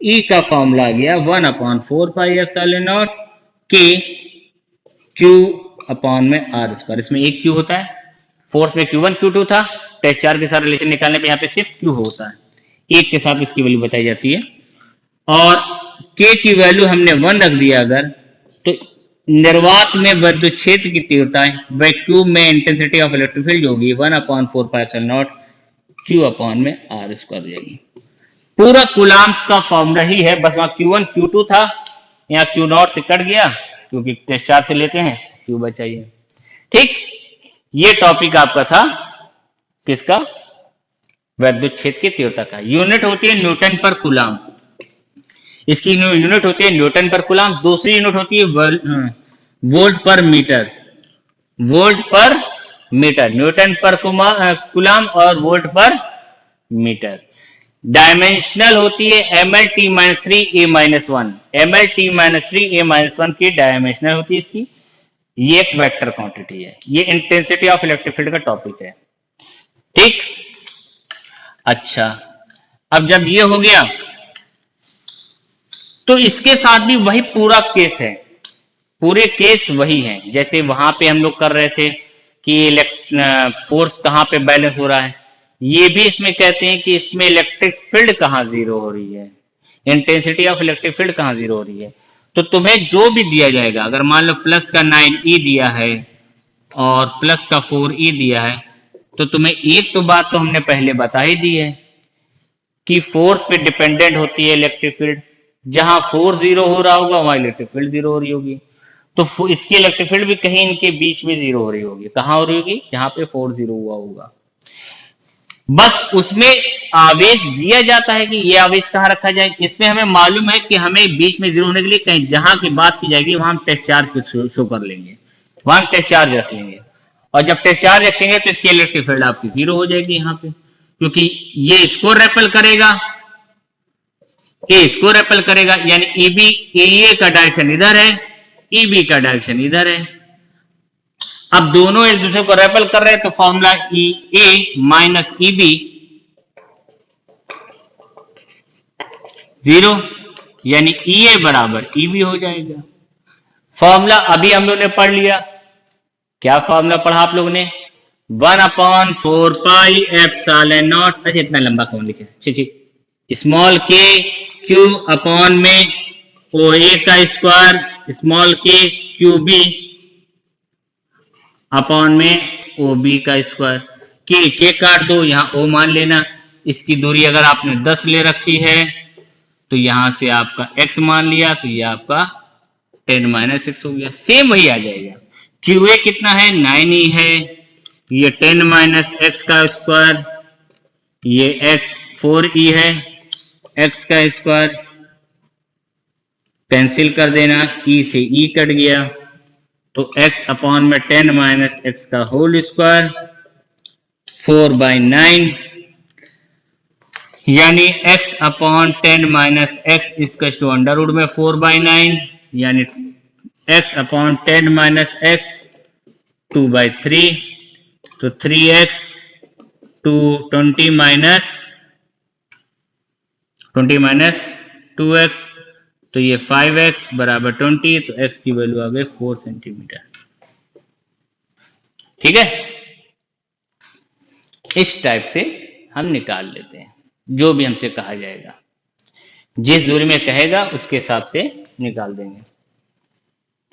ई का फॉर्मूला आ गया 1/4 पाई एप्सिलॉन नॉट के क्यू अपॉन में आर स्क्वायर। इसमें एक क्यू होता है, फोर्स में Q1 Q2 था, टेस्ट चार्ज के साथ रिलेशन निकालने पे यहाँ पे सिर्फ Q होता है, एक के साथ इसकी वैल्यू बताई जाती है, और K की वैल्यू हमने 1 रख दिया अगर, तो निर्वात में वैद्युत क्षेत्र की तीव्रताएं वैक्यूम में इंटेंसिटी ऑफ इलेक्ट्रिक फील्ड होगी 1/4 pi epsilon not Q upon में आर स्क्वायर हो जाएगी। पूरा कुलाम्स का फॉर्मूला ही है, बस वहां Q1 Q2 था, यहाँ Q नॉट से कट गया क्योंकि टेस्ट चार्ज से लेते हैं, Q बचाइए। ठीक, ये टॉपिक आपका था किसका, वैद्युत क्षेत्र की तीव्रता का। यूनिट होती है न्यूटन पर कूलाम, इसकी यूनिट होती है न्यूटन पर कूलाम। दूसरी यूनिट होती है वोल्ट पर मीटर, वोल्ट पर मीटर, न्यूटन पर कूलाम और वोल्ट पर मीटर। डायमेंशनल होती है mlt-3a-1, mlt-3a-1 की डायमेंशनल होती है इसकी। ये एक वेक्टर क्वांटिटी है, ये इंटेंसिटी ऑफ इलेक्ट्रिक फील्ड का टॉपिक है। ठीक, अच्छा, अब जब ये हो गया तो इसके साथ भी वही पूरा केस है, पूरे केस वही है जैसे वहां पे हम लोग कर रहे थे कि फोर्स कहां पे बैलेंस हो रहा है, ये भी इसमें कहते हैं कि इसमें इलेक्ट्रिक फील्ड कहाँ जीरो हो रही है, इंटेंसिटी ऑफ इलेक्ट्रिक फील्ड कहाँ जीरो हो रही है। तो तुम्हें जो भी दिया जाएगा, अगर मान लो प्लस का 9E दिया है और प्लस का 4E दिया है, तो तुम्हें एक तो बात तो हमने पहले बता ही दी है कि फोर्स पे डिपेंडेंट होती है इलेक्ट्रिक फील्ड। जहां फोर्स जीरो हो रहा होगा वहां इलेक्ट्रिक फील्ड जीरो हो रही होगी। तो इसकी इलेक्ट्रिक फील्ड भी कहीं इनके बीच में जीरो हो रही होगी। कहां हो रही होगी? जहां पे फोर्स जीरो हुआ होगा। बस उसमें आवेश दिया जाता है कि ये आवेश कहाँ रखा जाए। इसमें हमें मालूम है कि हमें बीच में जीरो होने के लिए कहीं जहां की बात की जाएगी वहां हम टेस्ट चार्ज को शो कर लेंगे, वहां हम टेस्ट चार्ज रख लेंगे। और जब टेस्ट चार्ज रखेंगे तो इसकी इलेक्ट्रिक फील्ड आपकी जीरो हो जाएगी यहाँ पे, क्योंकि ये इसको रेपल करेगा, ए इसको रेपल करेगा, यानी ईबी ए का डायरेक्शन इधर है, ईबी का डायरेक्शन इधर है। अब दोनों एक दूसरे को रेपल कर रहे हैं तो फॉर्मूला ई ए माइनस ईबी जीरो, यानी ई ए बराबर ईबी हो जाएगा। फॉर्मूला अभी हम लोग ने पढ़ लिया। क्या फॉर्मूला पढ़ा आप लोगों ने? 1/4 पाई एप्सिलॉन नॉट। अच्छा इतना लंबा कौन लिखे? ठीक, स्मॉल के क्यू अपॉन में ओ ए का स्क्वायर, स्मॉल के क्यू बी अपॉन में ओ बी का स्क्वायर। के काट दो, यहां ओ मान लेना। इसकी दूरी अगर आपने 10 ले रखी है तो यहां से आपका x मान लिया तो ये आपका 10 - x हो गया। सेम वही आ जाएगा। क्यू ए कितना है? 9E है। ये 10 - x का स्क्वायर, ये x 4E है, x का स्क्वायर कैंसिल कर देना, E से E कट गया तो x अपॉन में 10 - x का होल स्क्वायर 4/9, यानी x अपॉन 10 - x इसका टू अंडर रूट में 4/9, यानी x अपॉन 10 - x 2/3, तो 3x टू 20 - 2x, तो ये 5x बराबर 20, तो x की वैल्यू आ गई 4 सेंटीमीटर। ठीक है, इस टाइप से हम निकाल लेते हैं। जो भी हमसे कहा जाएगा, जिस दूरी में कहेगा उसके हिसाब से निकाल देंगे।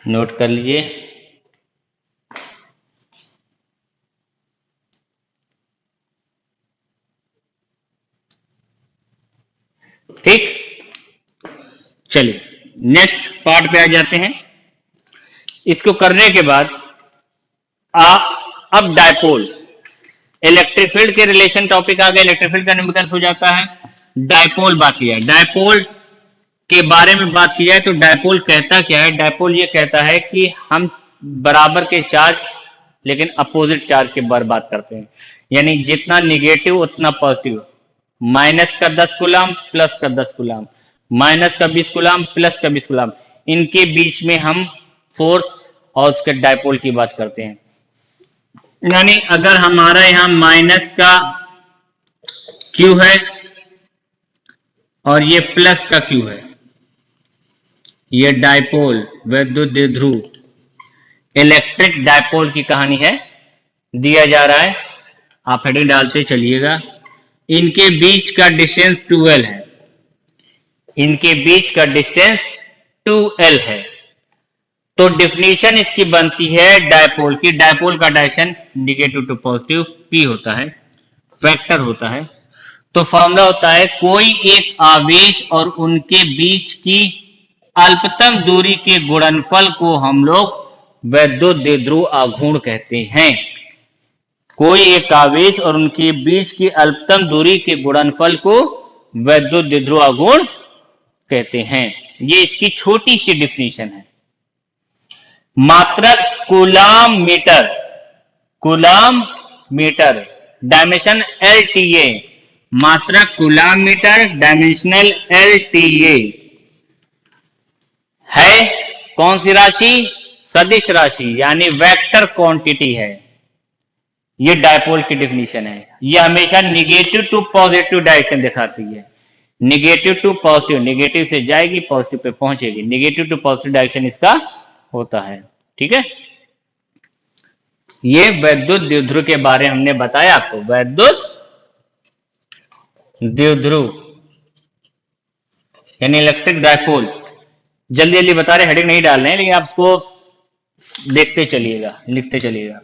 नोट कर लीजिए। ठीक, चलिए नेक्स्ट पार्ट पे आ जाते हैं। इसको करने के बाद अब डायपोल, इलेक्ट्रिक फील्ड के रिलेशन टॉपिक आ गया, इलेक्ट्रिक फील्ड का न्यूमेरिकल्स हो जाता है। डायपोल बात की जाए, डायपोल के बारे में बात की जाए तो डायपोल कहता क्या है? डायपोल ये कहता है कि हम बराबर के चार्ज लेकिन अपोजिट चार्ज के बारे बात करते हैं, यानी जितना निगेटिव उतना पॉजिटिव। माइनस का 10 कूलम प्लस का 10 कूलम, माइनस का 20 कूलम प्लस का 20 कूलम, इनके बीच में हम फोर्स और उसके डायपोल की बात करते हैं। यानी अगर हमारा यहां माइनस का Q है और ये प्लस का Q है, ये डायपोल वैद्युत द्विध्रुव इलेक्ट्रिक डायपोल की कहानी है। दिया जा रहा है, आप हेडिंग डालते चलिएगा। इनके बीच का डिस्टेंस 2L है, इनके बीच का डिस्टेंस 2L है। तो डिफिनीशन इसकी बनती है डायपोल की। डायपोल का direction negative to positive P होता है, वेक्टर होता है। तो फॉर्मूला होता है कोई एक आवेश और उनके बीच की अल्पतम दूरी के गुणनफल को हम लोग वैद्युत द्विध्रुव आघूर्ण कहते हैं। कोई एक आवेश और उनके बीच की अल्पतम दूरी के गुणनफल को वैद्युत द्विध्रुव आघूर्ण कहते हैं। ये इसकी छोटी सी डिफिनीशन है। मात्रक coulomb metre, coulomb metre dimension LTA, मात्रक कूलाम मीटर डायमेंशनल LTA है। कौन सी राशि? सदिश राशि, यानी वेक्टर क्वांटिटी है। ये डायपोल की डिफिनीशन है। ये हमेशा निगेटिव टू पॉजिटिव डायरेक्शन दिखाती है। निगेटिव टू पॉजिटिव, निगेटिव से जाएगी पॉजिटिव पे पहुंचेगी, निगेटिव टू पॉजिटिव डायरेक्शन इसका होता है। ठीक है, ये वैद्युत द्विध्रुव के बारे में हमने बताया आपको। वैद्युत द्विध्रुव यानी इलेक्ट्रिक डायपोल। जल्दी जल्दी बता रहे, हेडिंग नहीं डाल रहे हैं, लेकिन आप उसको देखते चलिएगा, लिखते चलिएगा।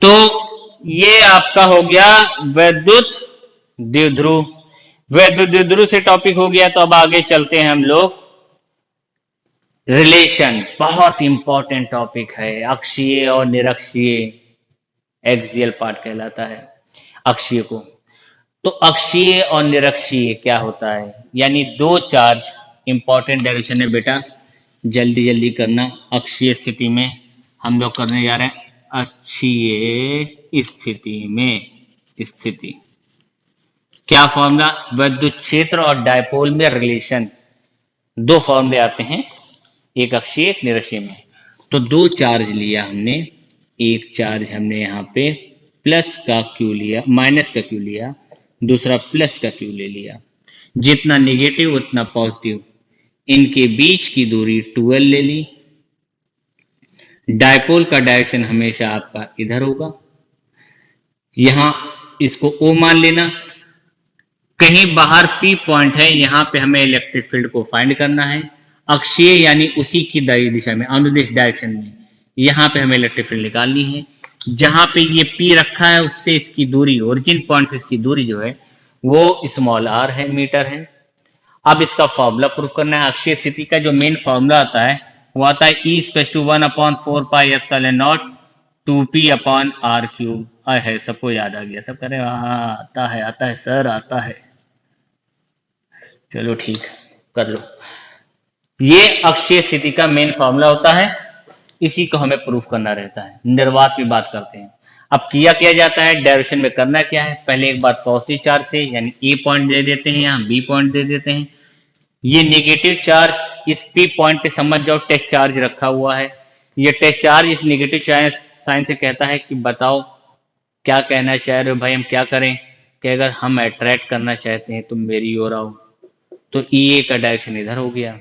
तो ये आपका हो गया वैद्युत द्विध्रुव। वैद्युत द्विध्रुव से टॉपिक हो गया। तो अब आगे चलते हैं हम लोग रिलेशन। बहुत इंपॉर्टेंट टॉपिक है, अक्षीय और निरक्षीय, एक्सियल पार्ट कहलाता है अक्षीय को। तो अक्षीय और निरक्षीय क्या होता है, यानी दो चार्ज, इंपॉर्टेंट डायरेक्शन है बेटा, जल्दी जल्दी करना। अक्षीय स्थिति में हम लोग करने जा रहे हैं अक्षीय स्थिति में स्थिति क्या फॉर्मूला, विद्युत क्षेत्र और डायपोल में रिलेशन, दो फॉर्मूले आते हैं, एक अक्षीय एक निरक्षीय में। तो दो चार्ज लिया हमने, एक चार्ज हमने यहाँ पे प्लस का क्यू लिया, माइनस का क्यू लिया, दूसरा प्लस का क्यू ले लिया। जितना निगेटिव उतना पॉजिटिव, इनके बीच की दूरी 12 ले ली। डायपोल का डायरेक्शन हमेशा आपका इधर होगा, यहां इसको O मान लेना। कहीं बाहर P पॉइंट है, यहां पे हमें इलेक्ट्रिक फील्ड को फाइंड करना है। अक्षीय यानी उसी की दिशा में, अनुदिश डायरेक्शन में, यहां पे हमें इलेक्ट्रिक फील्ड निकालनी है। जहां पे ये P रखा है उससे इसकी दूरी, ओरिजिन पॉइंट से इसकी दूरी जो है वो स्मॉल r है, मीटर है। अब इसका फॉर्मूला प्रूफ करना है। अक्षीय स्थिति का जो मेन फॉर्मूला आता है वो आता है E=1/4 pi epsilon not 2p upon r cube. है, सबको याद आ गया, सब कह रहे हैं हाँ आता है सर, आता है। चलो ठीक, कर लो। ये अक्षीय स्थिति का मेन फॉर्मूला होता है, इसी को हमें प्रूफ करना रहता है। निर्वात की बात करते हैं। अब किया जाता है, डायरेक्शन में करना क्या है, पहले एक बार पॉजिटिव चार्ज से यानी ए पॉइंट दे देते हैं, यहाँ बी पॉइंट दे देते हैं। ये नेगेटिव चार्ज इस पी पॉइंट पे समझ जाओ टेस्ट चार्ज रखा हुआ है। ये टेस्ट चार्ज इस नेगेटिव चार्ज साइन से कहता है कि बताओ क्या कहना चाह रहे हो भाई, हम क्या करें। कि अगर हम अट्रैक्ट करना चाहते हैं तुम मेरी ओर आओ, तो ई का डायरेक्शन इधर हो गया।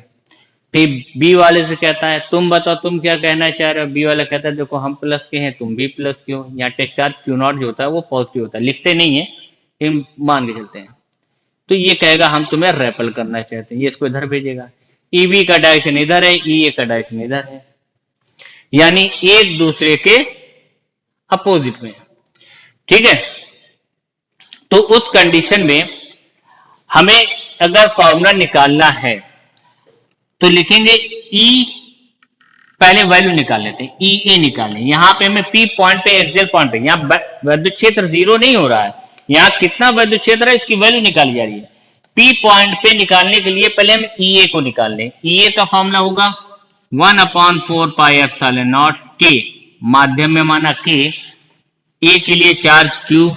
फिर बी वाले से कहता है तुम बताओ तुम क्या कहना चाह रहे हो। बी वाला कहता है देखो हम प्लस के हैं, तुम भी प्लस के हो। यहाँ टेस्ट चार्ज क्यू नॉट जो होता है वो पॉजिटिव होता है, लिखते नहीं है लेकिन मान के चलते हैं। तो ये कहेगा हम तुम्हें रेपल करना चाहते हैं, ये इसको इधर भेजेगा। ई बी का डायरेक्शन इधर है, ई ए का डायरेक्शन इधर है, यानी एक दूसरे के अपोजिट में। ठीक है, तो उस कंडीशन में हमें अगर फॉर्मूला निकालना है तो लिखेंगे ई, पहले वैल्यू निकाल लेते हैं, ई ए निकालें। यहां पे हमें पी पॉइंट पे, एक्सियल पॉइंट पे, यहाँ विद्युत क्षेत्र 0 नहीं हो रहा है, यहाँ कितना विद्युत क्षेत्र है इसकी वैल्यू निकाली जा रही है। पी पॉइंट पे निकालने के लिए पहले हम ई ए को निकाल लें। ई ए का फॉर्मूला होगा 1/4 पाई एप्सिलॉन नॉट के, माध्यम में माना के, ए के लिए चार्ज क्यू,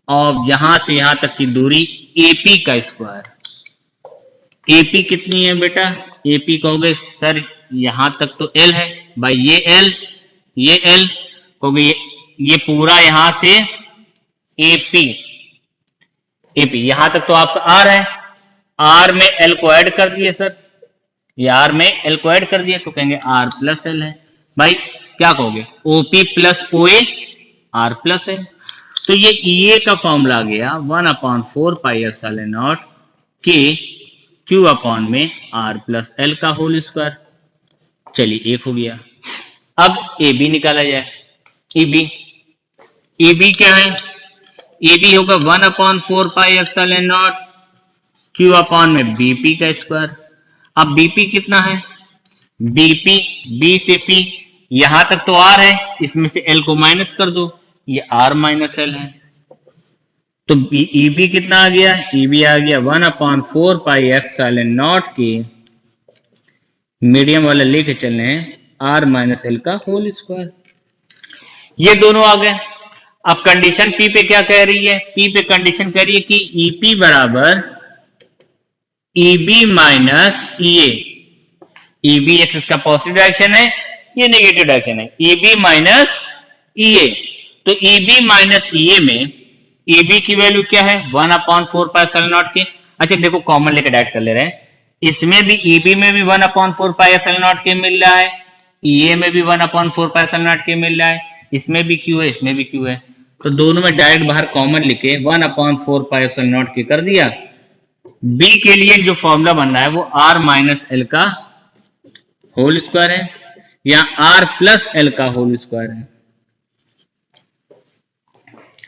और यहां से यहां तक की दूरी एपी का स्क्वायर। एपी कितनी है बेटा, एपी कहोगे सर यहां तक तो एल है भाई, ये एल कहोगे ये पूरा यहां से एपी, यहां तक तो आपका आर है, आर में एल को ऐड कर दिए सर, ये आर में एल को ऐड कर दिए तो कहेंगे आर प्लस एल है। भाई क्या कहोगे, OP plus O A R plus L. तो ये ई का फॉर्मूला आ गया 1/4 पाई एप्सिलॉन नॉट के क्यू अपॉन में आर प्लस एल का होल स्क्वायर। चलिए एक हो गया। अब ए बी निकाला जाए। ए बी क्या है, ए बी होगा 1/4 pi epsilon naught Q upon में बीपी का स्क्वायर। अब बीपी कितना है, बीपी बी से पी, यहां तक तो आर है, इसमें से एल को माइनस कर दो, ये आर माइनस एल है। तो ई बी कितना आ गया, ई बी आ गया 1/4 पाई एप्सिलॉन नॉट के, मीडियम वाला लेके चल रहे हैं, आर माइनस एल का होल स्क्वायर। ये दोनों आ गए। अब कंडीशन पी पे क्या कह रही है, पी पे कंडीशन कह रही है कि ईपी बराबर ईबी माइनस ईए। ईबी एक्सिस का पॉजिटिव डायरेक्शन है, ये नेगेटिव डायरेक्शन है, ईबी माइनस ईए। तो ईबी माइनस ईए में ईबी की वैल्यू क्या है 1/4 पाई एप्सिलॉन नॉट के। अच्छा देखो कॉमन लेकर डायरेक्ट कर ले रहे हैं, इसमें भी ईबी में भी 1/4 पाई एप्सिलॉन नॉट के मिल रहा है, ईए में भी 1/4 पाई एप्सिलॉन नॉट के मिल रहा है, इसमें भी क्यू है, इसमें भी क्यू है। तो दोनों में डायरेक्ट बाहर कॉमन लिखे 1/4 के कर दिया। बी के लिए जो फॉर्मूला बन रहा है वो r माइनस एल का होल स्क्वायर है या r प्लस एल का होल स्क्वायर है।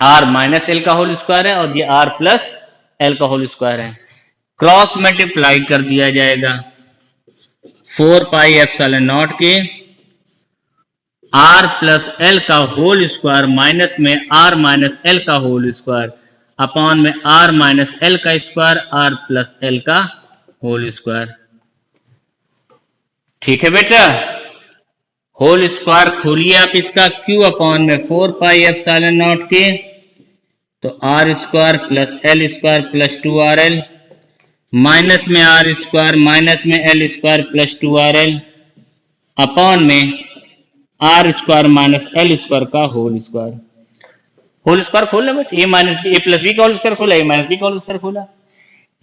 r माइनस एल का होल स्क्वायर है और ये r प्लस एल का होल स्क्वायर है। क्रॉस मल्टीप्लाई कर दिया जाएगा 4πε0 के r प्लस एल का होल स्क्वायर माइनस में r माइनस एल का होल स्क्वायर अपॉन में r माइनस एल का स्क्वायर r प्लस एल का होल स्क्वायर। ठीक है बेटा, होल स्क्वायर खोलिए आप इसका, q अपॉन में 4πε0 के, तो r square plus L square plus 2rl minus में r स्क्वायर माइनस में L square plus 2rl upon में r square minus L square का होल स्क्वायर। होल स्क्वायर खोलना बस, a minus B, A plus B का whole square खोला, a minus B का whole square खोला।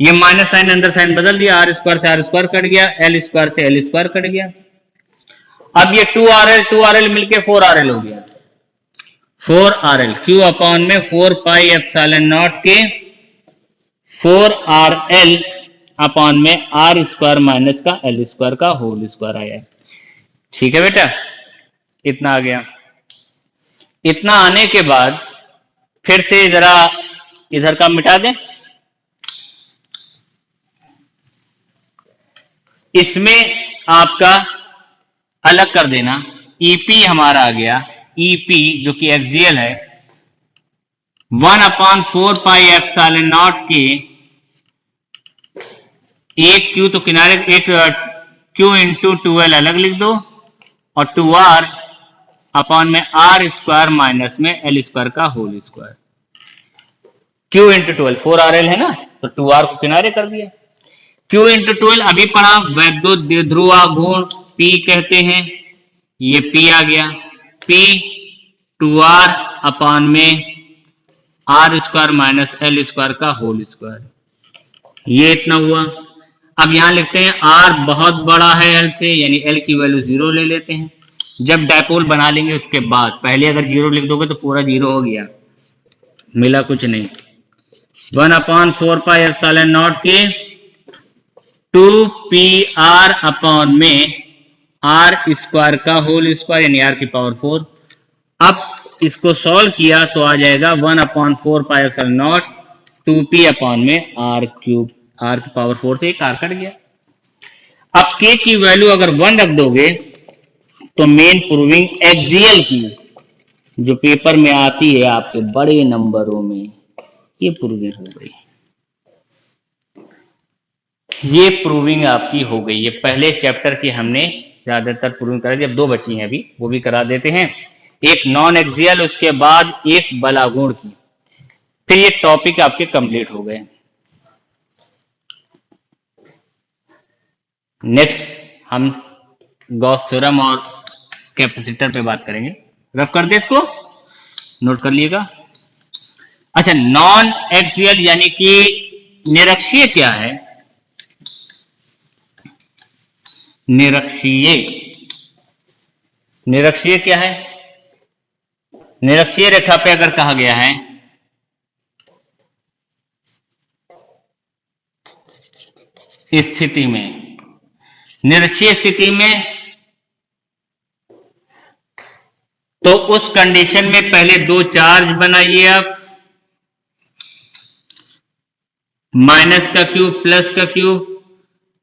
ये माइनस साइन अंदर साइन बदल दिया, r स्क्वायर से r स्क्वायर कट गया, एल स्क्वायर से एल स्क्वायर कट गया। अब ये 2rl मिलके 4rl हो गया, 4rl q अपॉन में 4πε0 के 4rl अपॉन में r स्क्वायर माइनस का एल स्क्वायर का होल स्क्वायर आया। ठीक है बेटा, इतना आ गया। इतना आने के बाद फिर से जरा इधर का मिटा दें, इसमें आपका अलग कर देना, ईपी हमारा आ गया, ईपी जो कि एक्सियल है 1/4πε0 के एक क्यू तो किनारे एक क्यू इंटू 2l अलग लिख दो और 2r अपॉन में r स्क्वायर माइनस में एल स्क्वायर का whole square. q into 12 4rl है ना, तो 2r को किनारे कर दिया। q इंटू 12 अभी पढ़ा, वैद्युत ध्रुवाघूर्ण p कहते हैं, ये p आ गया, p 2r अपॉन में r square minus L square का होल स्क्वायर, ये इतना हुआ। अब यहां लिखते हैं r बहुत बड़ा है l से, यानी l की वैल्यू 0 ले लेते हैं। जब डायपोल बना लेंगे उसके बाद, पहले अगर 0 लिख दोगे तो पूरा 0 हो गया, मिला कुछ नहीं। 1/4πε0 के 2pr अपॉन में r स्क्वायर का होल स्क्वायर यानी r की पावर 4। अब इसको सॉल्व किया तो आ जाएगा 1/4πε0 2p अपॉन में r क्यूब, r की पावर 4 से एक r कट गया। अब k की वैल्यू अगर 1 रख दोगे तो मेन प्रूविंग एक्सियल की जो पेपर में आती है आपके बड़े नंबरों में, ये प्रूविंग हो गई, ये प्रूविंग आपकी हो गई। ये पहले चैप्टर की हमने ज्यादातर प्रूविंग करा दी, अब 2 बची हैं अभी, वो भी करा देते हैं। एक नॉन एक्सियल, उसके बाद एक बलागुण की, फिर ये टॉपिक आपके कंप्लीट हो गए। नेक्स्ट हम गॉस थ्योरम और कैपेसिटर पे बात करेंगे। रफ कर दे, इसको नोट कर लिएगा। अच्छा, नॉन एक्सियल यानी कि निरक्षीय क्या है? निरक्षीय क्या है? निरक्षीय रेखा पे अगर कहा गया है स्थिति में, निरक्षीय स्थिति में, तो उस कंडीशन में पहले 2 चार्ज बनाइए आप, माइनस का क्यूब प्लस का क्यूब,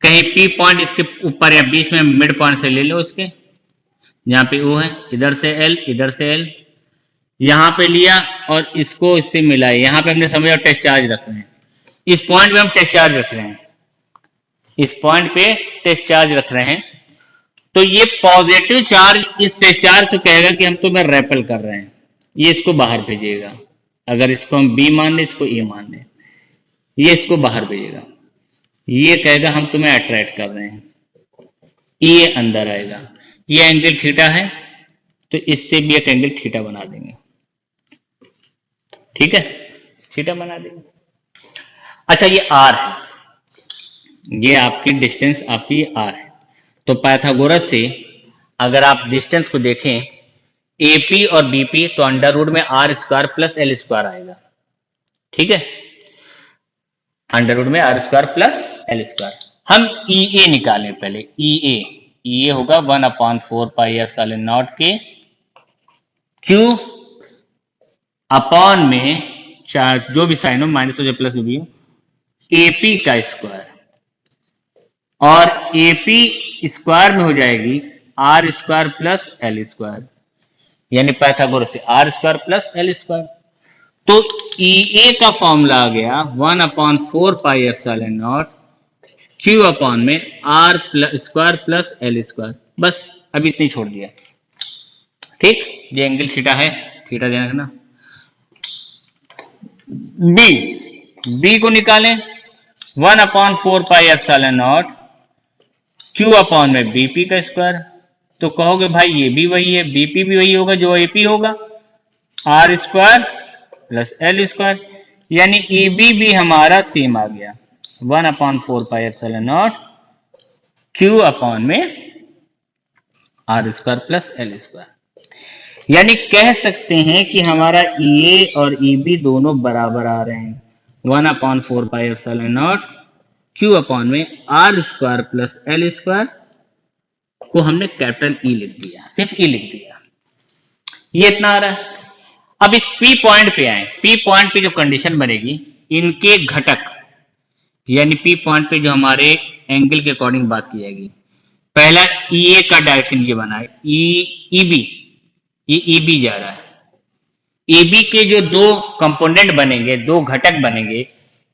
कहीं पी पॉइंट इसके ऊपर या बीच में मिड पॉइंट से ले लो उसके, जहां पे ओ है, इधर से एल इधर से एल, यहां पे लिया और इसको इससे मिलाए। यहां पे हमने समझा टेस्ट चार्ज रख रहे हैं, इस पॉइंट पे हम टेस्ट चार्ज रख रहे हैं, इस पॉइंट पे टेस्ट चार्ज रख रहे हैं। तो ये पॉजिटिव चार्ज इस टेस्ट चार्ज से कहेगा कि हम तुम्हें रेपेल कर रहे हैं, ये इसको बाहर भेजेगा। अगर इसको हम बी मान लें, इसको ए मान लें, ये इसको बाहर भेजेगा। ये कहेगा हम तुम्हें अट्रैक्ट कर रहे हैं, ये अंदर आएगा। ये एंगल थीटा है तो इससे भी एक एंगल थीटा बना देंगे, ठीक है, थीटा बना देंगे। अच्छा, ये आर है, ये आपकी डिस्टेंस आपकी आर है। तो पाइथागोरस से अगर आप डिस्टेंस को देखें, एपी और बीपी, तो अंडर रूट में R square plus L square आएगा। ठीक है, अंडर रूट में R square plus L square. हम ई ए निकालें पहले। ई ए होगा 1/4 पाई एप्सिलॉन नॉट के क्यू अपॉन में चार जो भी साइन हो, माइनस हो या प्लस हो भी हो, एपी का स्क्वायर, और एपी स्क्वायर में हो जाएगी R square plus L square, यानी पाइथागोरस से R square plus L square. तो ई ए का फॉर्मूला आ गया 1/4 pi epsilon naught Q upon में R square plus L square. बस अभी इतनी छोड़ दिया। ठीक, ये एंगल थीटा है, थीटा ध्यान रखना। बी को निकालें 1/4 pi epsilon naught Q upon में बीपी का स्क्वायर। तो कहोगे भाई ये भी वही है, बीपी भी वही होगा जो एपी होगा, R square plus L square, यानी ईबी भी हमारा सेम आ गया 1/4 pi epsilon naught Q upon में R square plus L square. यानी कह सकते हैं कि हमारा ई ए और ईबी दोनों बराबर आ रहे हैं। 1/4 pi epsilon naught Q upon में R square plus L square को हमने कैपिटल ई लिख दिया, सिर्फ ई लिख दिया, ये इतना आ रहा है। अब इस पी पॉइंट पे आए। पी पॉइंट पे जो कंडीशन बनेगी, इनके घटक, यानी पी पॉइंट पे जो हमारे एंगल के अकॉर्डिंग बात की जाएगी। पहला ई ए का डायरेक्शन ये बना है, ईबी जा रहा है। ईबी के जो दो कंपोनेंट बनेंगे, दो घटक बनेंगे,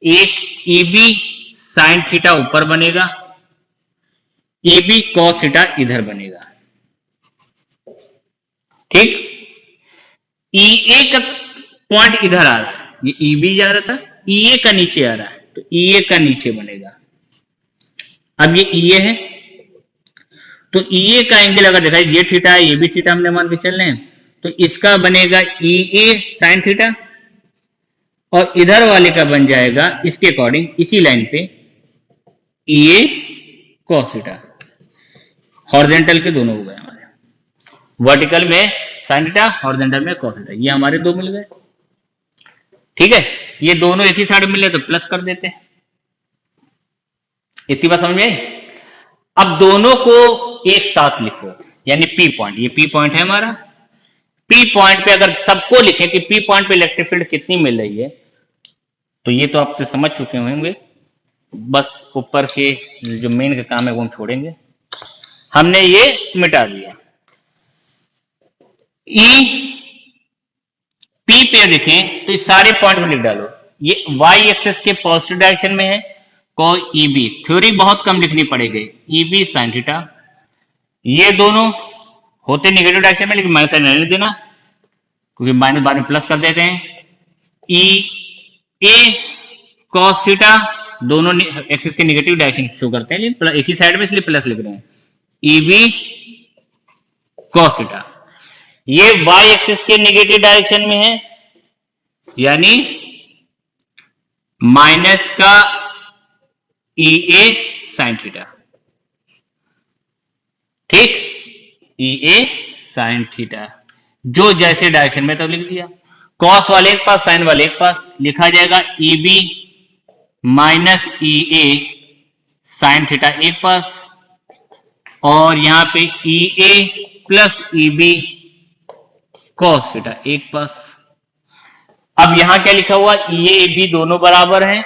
एक ईबी साइन थीटा ऊपर बनेगा, ईबी कॉस थीटा इधर बनेगा। ठीक, ई ए का पॉइंट इधर आ रहा है, ये ईबी जा रहा था, ई ए का नीचे आ रहा है, तो ई ए का नीचे बनेगा। अब ये ई ए है, तो ई ए का एंगल अगर देखा ये थीटा है, ये भी थीटा हमने मान के चल रहे हैं, तो इसका बनेगा ई ए साइन थीटा, और इधर वाले का बन जाएगा इसके अकॉर्डिंग, इसी लाइन पे ई ए कॉस थीटा। हॉरिजॉन्टल के दोनों हो गए हमारे, वर्टिकल में साइन थीटा, हॉरिजॉन्टल में कॉस थीटा, ये हमारे दो मिल गए। ठीक है, ये दोनों एक ही साइड मिले तो प्लस कर देते हैं। इतनी बात समझ में आई? अब दोनों को एक साथ लिखो, यानी पी पॉइंट, ये पी पॉइंट है हमारा। पी पॉइंट पे अगर सबको लिखें कि पी पॉइंट पे इलेक्ट्रिक फील्ड कितनी मिल रही है, तो ये तो आप तो समझ चुके होंगे। बस ऊपर के जो मेन का काम है वो हम छोड़ेंगे, हमने ये मिटा दिया। ई पी पे देखें तो इस सारे पॉइंट में लिख डालो। ये वाई एक्सेस के पॉजिटिव डायरेक्शन में है, को ईबी, थ्योरी बहुत कम लिखनी पड़ेगी, ईबी साइन थीटा। ये दोनों होते निगेटिव डायरेक्शन में, लेकिन माइनस साइन रहने देना, क्योंकि माइनस बाद में प्लस कर देते हैं। ई ए कॉस थीटा, दोनों एक्सिस के निगेटिव डायरेक्शन शो करते हैं, लेकिन एक ही साइड में, इसलिए प्लस लिख रहे हैं। ईबी कॉस थीटा, ये वाई एक्सिस के निगेटिव डायरेक्शन में है, यानी माइनस का ई ए साइन थीटा। ठीक, ई ए साइन थीटा, जो जैसे डायरेक्शन में तो लिख दिया। कॉस वाले एक पास, साइन वाले एक पास, लिखा जाएगा E B minus E A sine theta एक पास, और यहां पे E A plus E B cos theta एक पास। अब यहां क्या लिखा हुआ, ई ए बी दोनों बराबर हैं,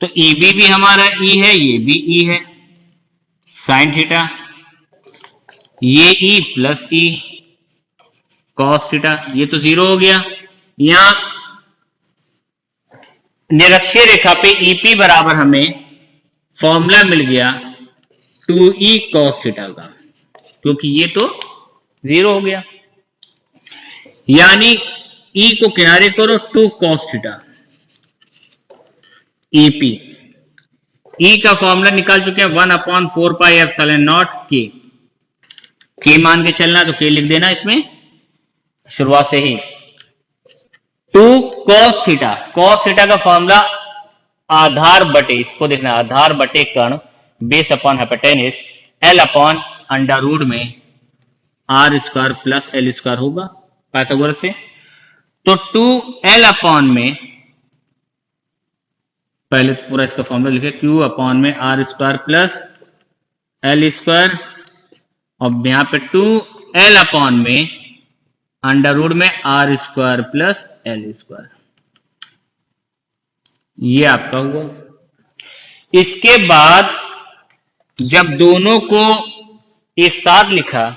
तो ई बी भी हमारा ई है, ये भी ई है, साइन थीटा, ये E plus E cos theta, ये तो जीरो हो गया। यहां निरक्षीय रेखा पे ईपी बराबर हमें फॉर्मूला मिल गया 2e कॉस थीटा का, क्योंकि ये तो जीरो हो गया, यानी ई को किनारे करो 2 कॉस थीटा ईपी। ई का फॉर्मूला निकाल चुके हैं 1/4 पाई एप्सिलॉन नॉट के मान के चलना, तो के लिख देना इसमें शुरुआत से ही। 2 cos थीटा, cos थीटा का फॉर्मूला आधार बटे, इसको देखना, आधार बटे कर्ण base upon hypotenuse L upon under root में R square plus L square होगा पाइथागोरस से। तो 2l अपॉन में, पहले तो पूरा इसका फॉर्मूला लिखे, q अपॉन में R square plus L square, और यहाँ पे 2l अपॉन में अंडर रूट में R square plus L square, ये आपका हुआ। इसके बाद जब दोनों को एक साथ लिखा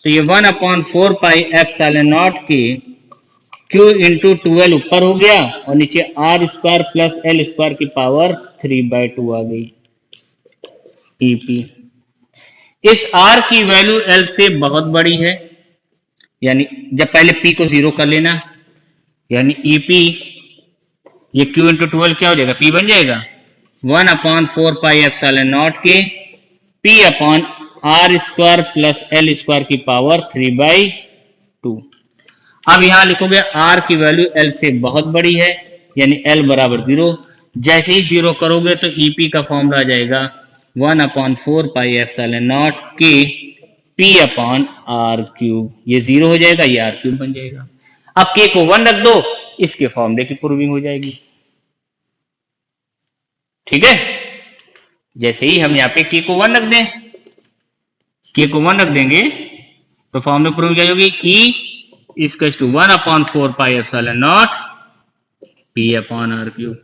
तो ये 1/4 पाई एप्सिलॉन नॉट के q इंटू 2l ऊपर हो गया और नीचे R square plus L square की पावर 3/2 आ गई EP। इस r की वैल्यू l से बहुत बड़ी है, यानी जब पहले p को 0 कर लेना, यानी EP ये q इंटू 2l क्या हो जाएगा, p बन जाएगा 1/4 पाई एप्सिलॉन नॉट के p upon R square plus L square की पावर 3/2। अब यहां लिखोगे r की वैल्यू l से बहुत बड़ी है, यानी l बराबर 0। जैसे ही 0 करोगे तो EP का फॉर्मूला आ जाएगा 1/4 पाई एप्सिलॉन नॉट के p अपॉन r क्यूब, ये 0 हो जाएगा, ये r क्यूब बन जाएगा। अब k को 1 रख दो, इसके फॉर्मूले की प्रूविंग हो जाएगी। ठीक है, जैसे ही हम यहाँ पे k को 1 रख दें, k को 1 रख देंगे तो फॉर्मूले प्रूविंग क्या होगी, E equals to 1/4 pi epsilon naught p upon r cube.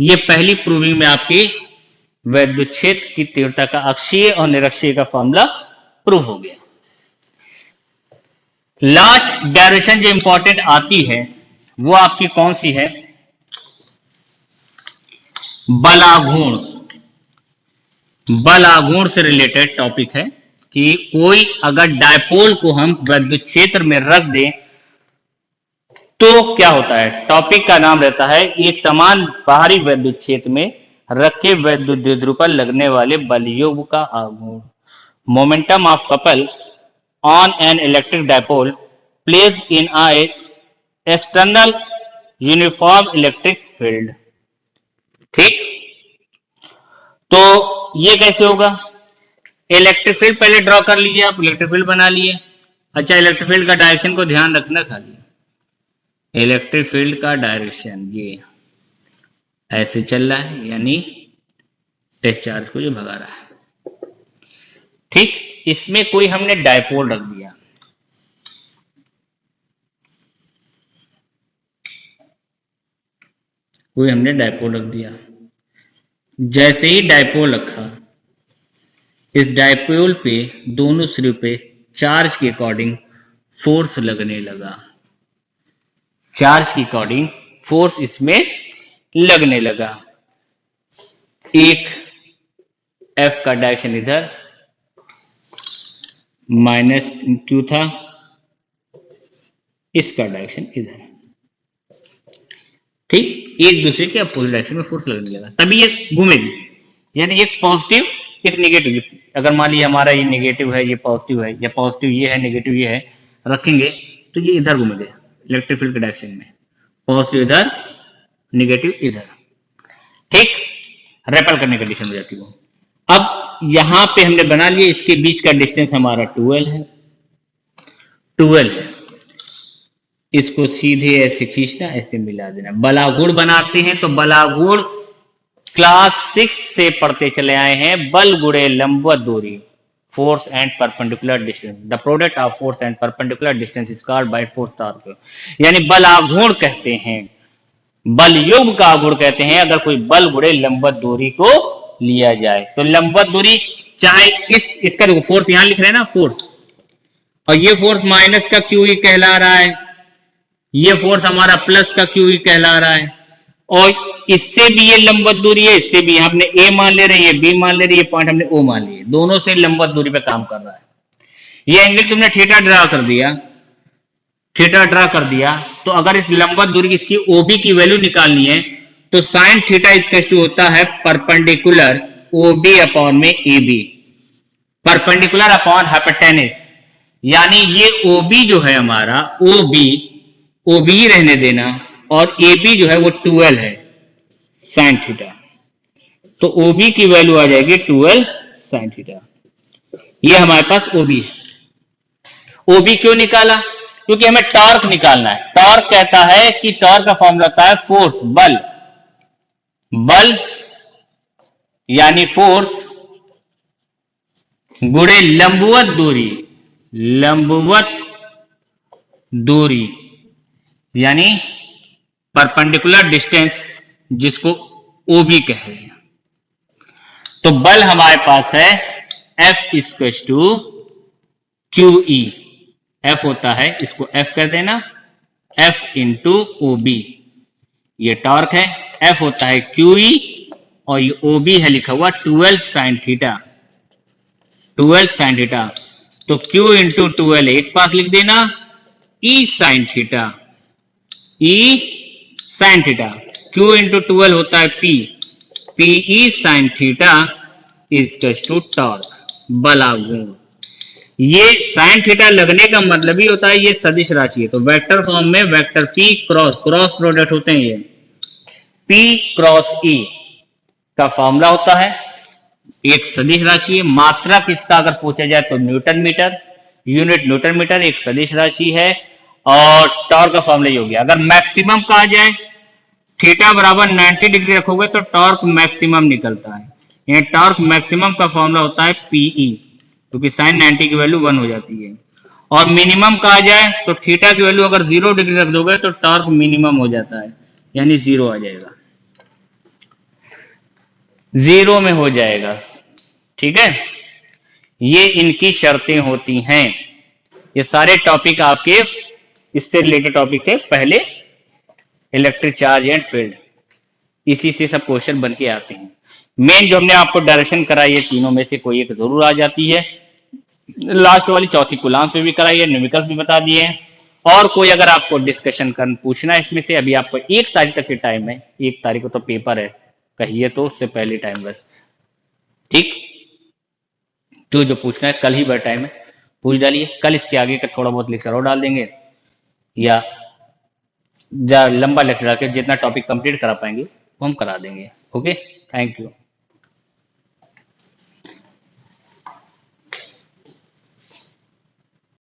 ये पहली प्रूविंग में आपकी वैद्युत क्षेत्र की तीव्रता का अक्षीय और निरक्षीय का फॉर्मूला प्रूव हो गया। लास्ट डेरिवेशन जो इंपॉर्टेंट आती है वो आपकी कौन सी है, बलाघूर्ण। बलाघूर्ण से रिलेटेड टॉपिक है कि कोई अगर डायपोल को हम वैद्युत क्षेत्र में रख दें तो क्या होता है। टॉपिक का नाम रहता है एक समान बाहरी वैद्युत क्षेत्र में रखे वैद्युत द्विध्रुव पर लगने वाले बलयोग का आघूर्ण। Momentum of couple on an electric dipole placed in a external uniform electric field. ठीक, तो ये कैसे होगा, इलेक्ट्रिक फील्ड पहले ड्रॉ कर लीजिए आप, इलेक्ट्रिक फील्ड बना लिए। अच्छा, इलेक्ट्रिक फील्ड का डायरेक्शन को ध्यान रखना, खाली इलेक्ट्रिक फील्ड का डायरेक्शन ये ऐसे चल रहा है, यानी टेस्ट चार्ज को जो भगा रहा है। ठीक, इसमें कोई हमने डायपोल रख दिया, कोई हमने डायपोल रख दिया। जैसे ही डायपोल रखा, इस डायपोल पे दोनों सिरों पे चार्ज के अकॉर्डिंग फोर्स लगने लगा, चार्ज के अकॉर्डिंग फोर्स इसमें लगने लगा। एक F का डायरेक्शन इधर -q था, इसका डायरेक्शन इधर। ठीक, एक दूसरे के अपोजिट डायरेक्शन में फोर्स लगने लगा, तभी ये घूमेगी, यानी एक पॉजिटिव एक नेगेटिव। अगर मान लीजिए हमारा ये नेगेटिव है, ये पॉजिटिव है, या पॉजिटिव ये है नेगेटिव ये है, रखेंगे तो ये इधर घूमेंगे इलेक्ट्रिक फील्ड के डायरेक्शन में, पॉजिटिव इधर नेगेटिव इधर। ठीक, रेपल करने कंडीशन हो जाती है। अब यहां पे हमने बना लिया, इसके बीच का डिस्टेंस हमारा 12 है, 12 है, इसको सीधे ऐसे खींचना, ऐसे मिला देना। बलाघूर्ण बनाते हैं तो बलाघूर्ण क्लास 6 से पढ़ते चले आए हैं, बल गुणे लंबवत दूरी, force and perpendicular distance, the product of force and perpendicular distance is called by force torque. यानी बलाघूर्ण कहते हैं, बल योग का आघूर्ण कहते हैं अगर कोई बल गुणे लंबवत दूरी को लिया जाए। तो लंबवत दूरी चाहे इसका देखो फोर्स यहां लिख रहे हैं ना, फोर्स, और ये फोर्स माइनस का क्यू ई कहला रहा है, ये फोर्स हमारा प्लस का क्यू ई कहला रहा है, और इससे भी ये लंबवत दूरी है, इससे भी हमने ए मान ले रहे हैं, ये बी मान ले रही है, पॉइंट हमने ओ मान लिए, दोनों से लंबवत दूरी पे काम कर रहा है। ये एंगल तुमने थीटा ड्रा कर दिया, थीटा ड्रा कर दिया, तो अगर इस लंबवत दूरी की इसकी ओबी की वैल्यू निकालनी है तो साइन थीटा इक्वल टू होता है परपेंडिकुलर ओबी अपॉन में एबी, परपेंडिकुलर अपॉन हाइपोटेनस, यानी ये ओबी जो है हमारा, ओबी ही रहने देना, और एबी जो है वो 12 है साइन थीटा, तो ओबी की वैल्यू आ जाएगी 12 साइन थीटा। ये हमारे पास ओबी है। ओबी क्यों निकाला? क्योंकि हमें टॉर्क निकालना है। टॉर्क कहता है कि टॉर्क का फॉर्मूला होता है फोर्स, बल, बल यानी फोर्स गुणे लंबवत दूरी, लंबवत दूरी यानी परपेंडिकुलर डिस्टेंस, जिसको ओबी कह रहे हैं। तो बल हमारे पास है F equals to QE। F होता है, इसको F कर देना, F इंटू OB, ये टॉर्क है। F होता है QE और ये OB है लिखा हुआ 12 साइन थीटा, 12 साइन थीटा। तो Q इंटू 12 एक पास लिख देना, E sine theta, E sine theta. Q into 12 होता है P, PE sine theta equals to torque, बल गुण। ये साइन थीटा लगने का मतलब ही होता है ये सदिश राशि है, तो वेक्टर फॉर्म में वेक्टर P क्रॉस प्रोडक्ट होते हैं। ये P क्रॉस E का फॉर्मूला होता है, एक सदिश राशि है। मात्रा किसका अगर पूछा जाए तो newton metre, unit newton metre एक सदिश राशि है। और टॉर्क का फॉर्मूला ये हो गया। अगर मैक्सिमम कहा जाए, थीटा बराबर 90 डिग्री रखोगे तो टॉर्क मैक्सिमम निकलता है। यहाँ टॉर्क मैक्सिमम का फॉर्मूला होता है PE, क्योंकि साइन 90 की वैल्यू 1 हो जाती है। और मिनिमम कहा जाए तो थीटा की वैल्यू अगर 0 डिग्री रख दोगे तो टॉर्क मिनिमम हो जाता है, यानी 0 आ जाएगा, 0 में हो जाएगा। ठीक है, ये इनकी शर्तें होती हैं। ये सारे टॉपिक आपके इससे रिलेटेड टॉपिक थे पहले, इलेक्ट्रिक चार्ज एंड फील्ड, इसी से सब क्वेश्चन बन के आते हैं। मेन जो हमने आपको डायरेक्शन कराई है, तीनों में से कोई एक जरूर आ जाती है। लास्ट वाली चौथी कूलाम्स में भी कराई है, न्यूमेरिकल्स भी बता दिए हैं। और कोई अगर आपको डिस्कशन कर पूछना है इसमें से, अभी आपको 1 तारीख तक के टाइम है, 1 तारीख को तो पेपर है, कहिए तो उससे पहले टाइम बस। ठीक, तो जो पूछना है कल ही वह टाइम है, पूछ डालिए। कल इसके आगे का थोड़ा बहुत लेक्चर और डाल देंगे, या लंबा लेक्चर डाल के जितना टॉपिक कंप्लीट करा पाएंगे वो हम करा देंगे। Okay, thank you.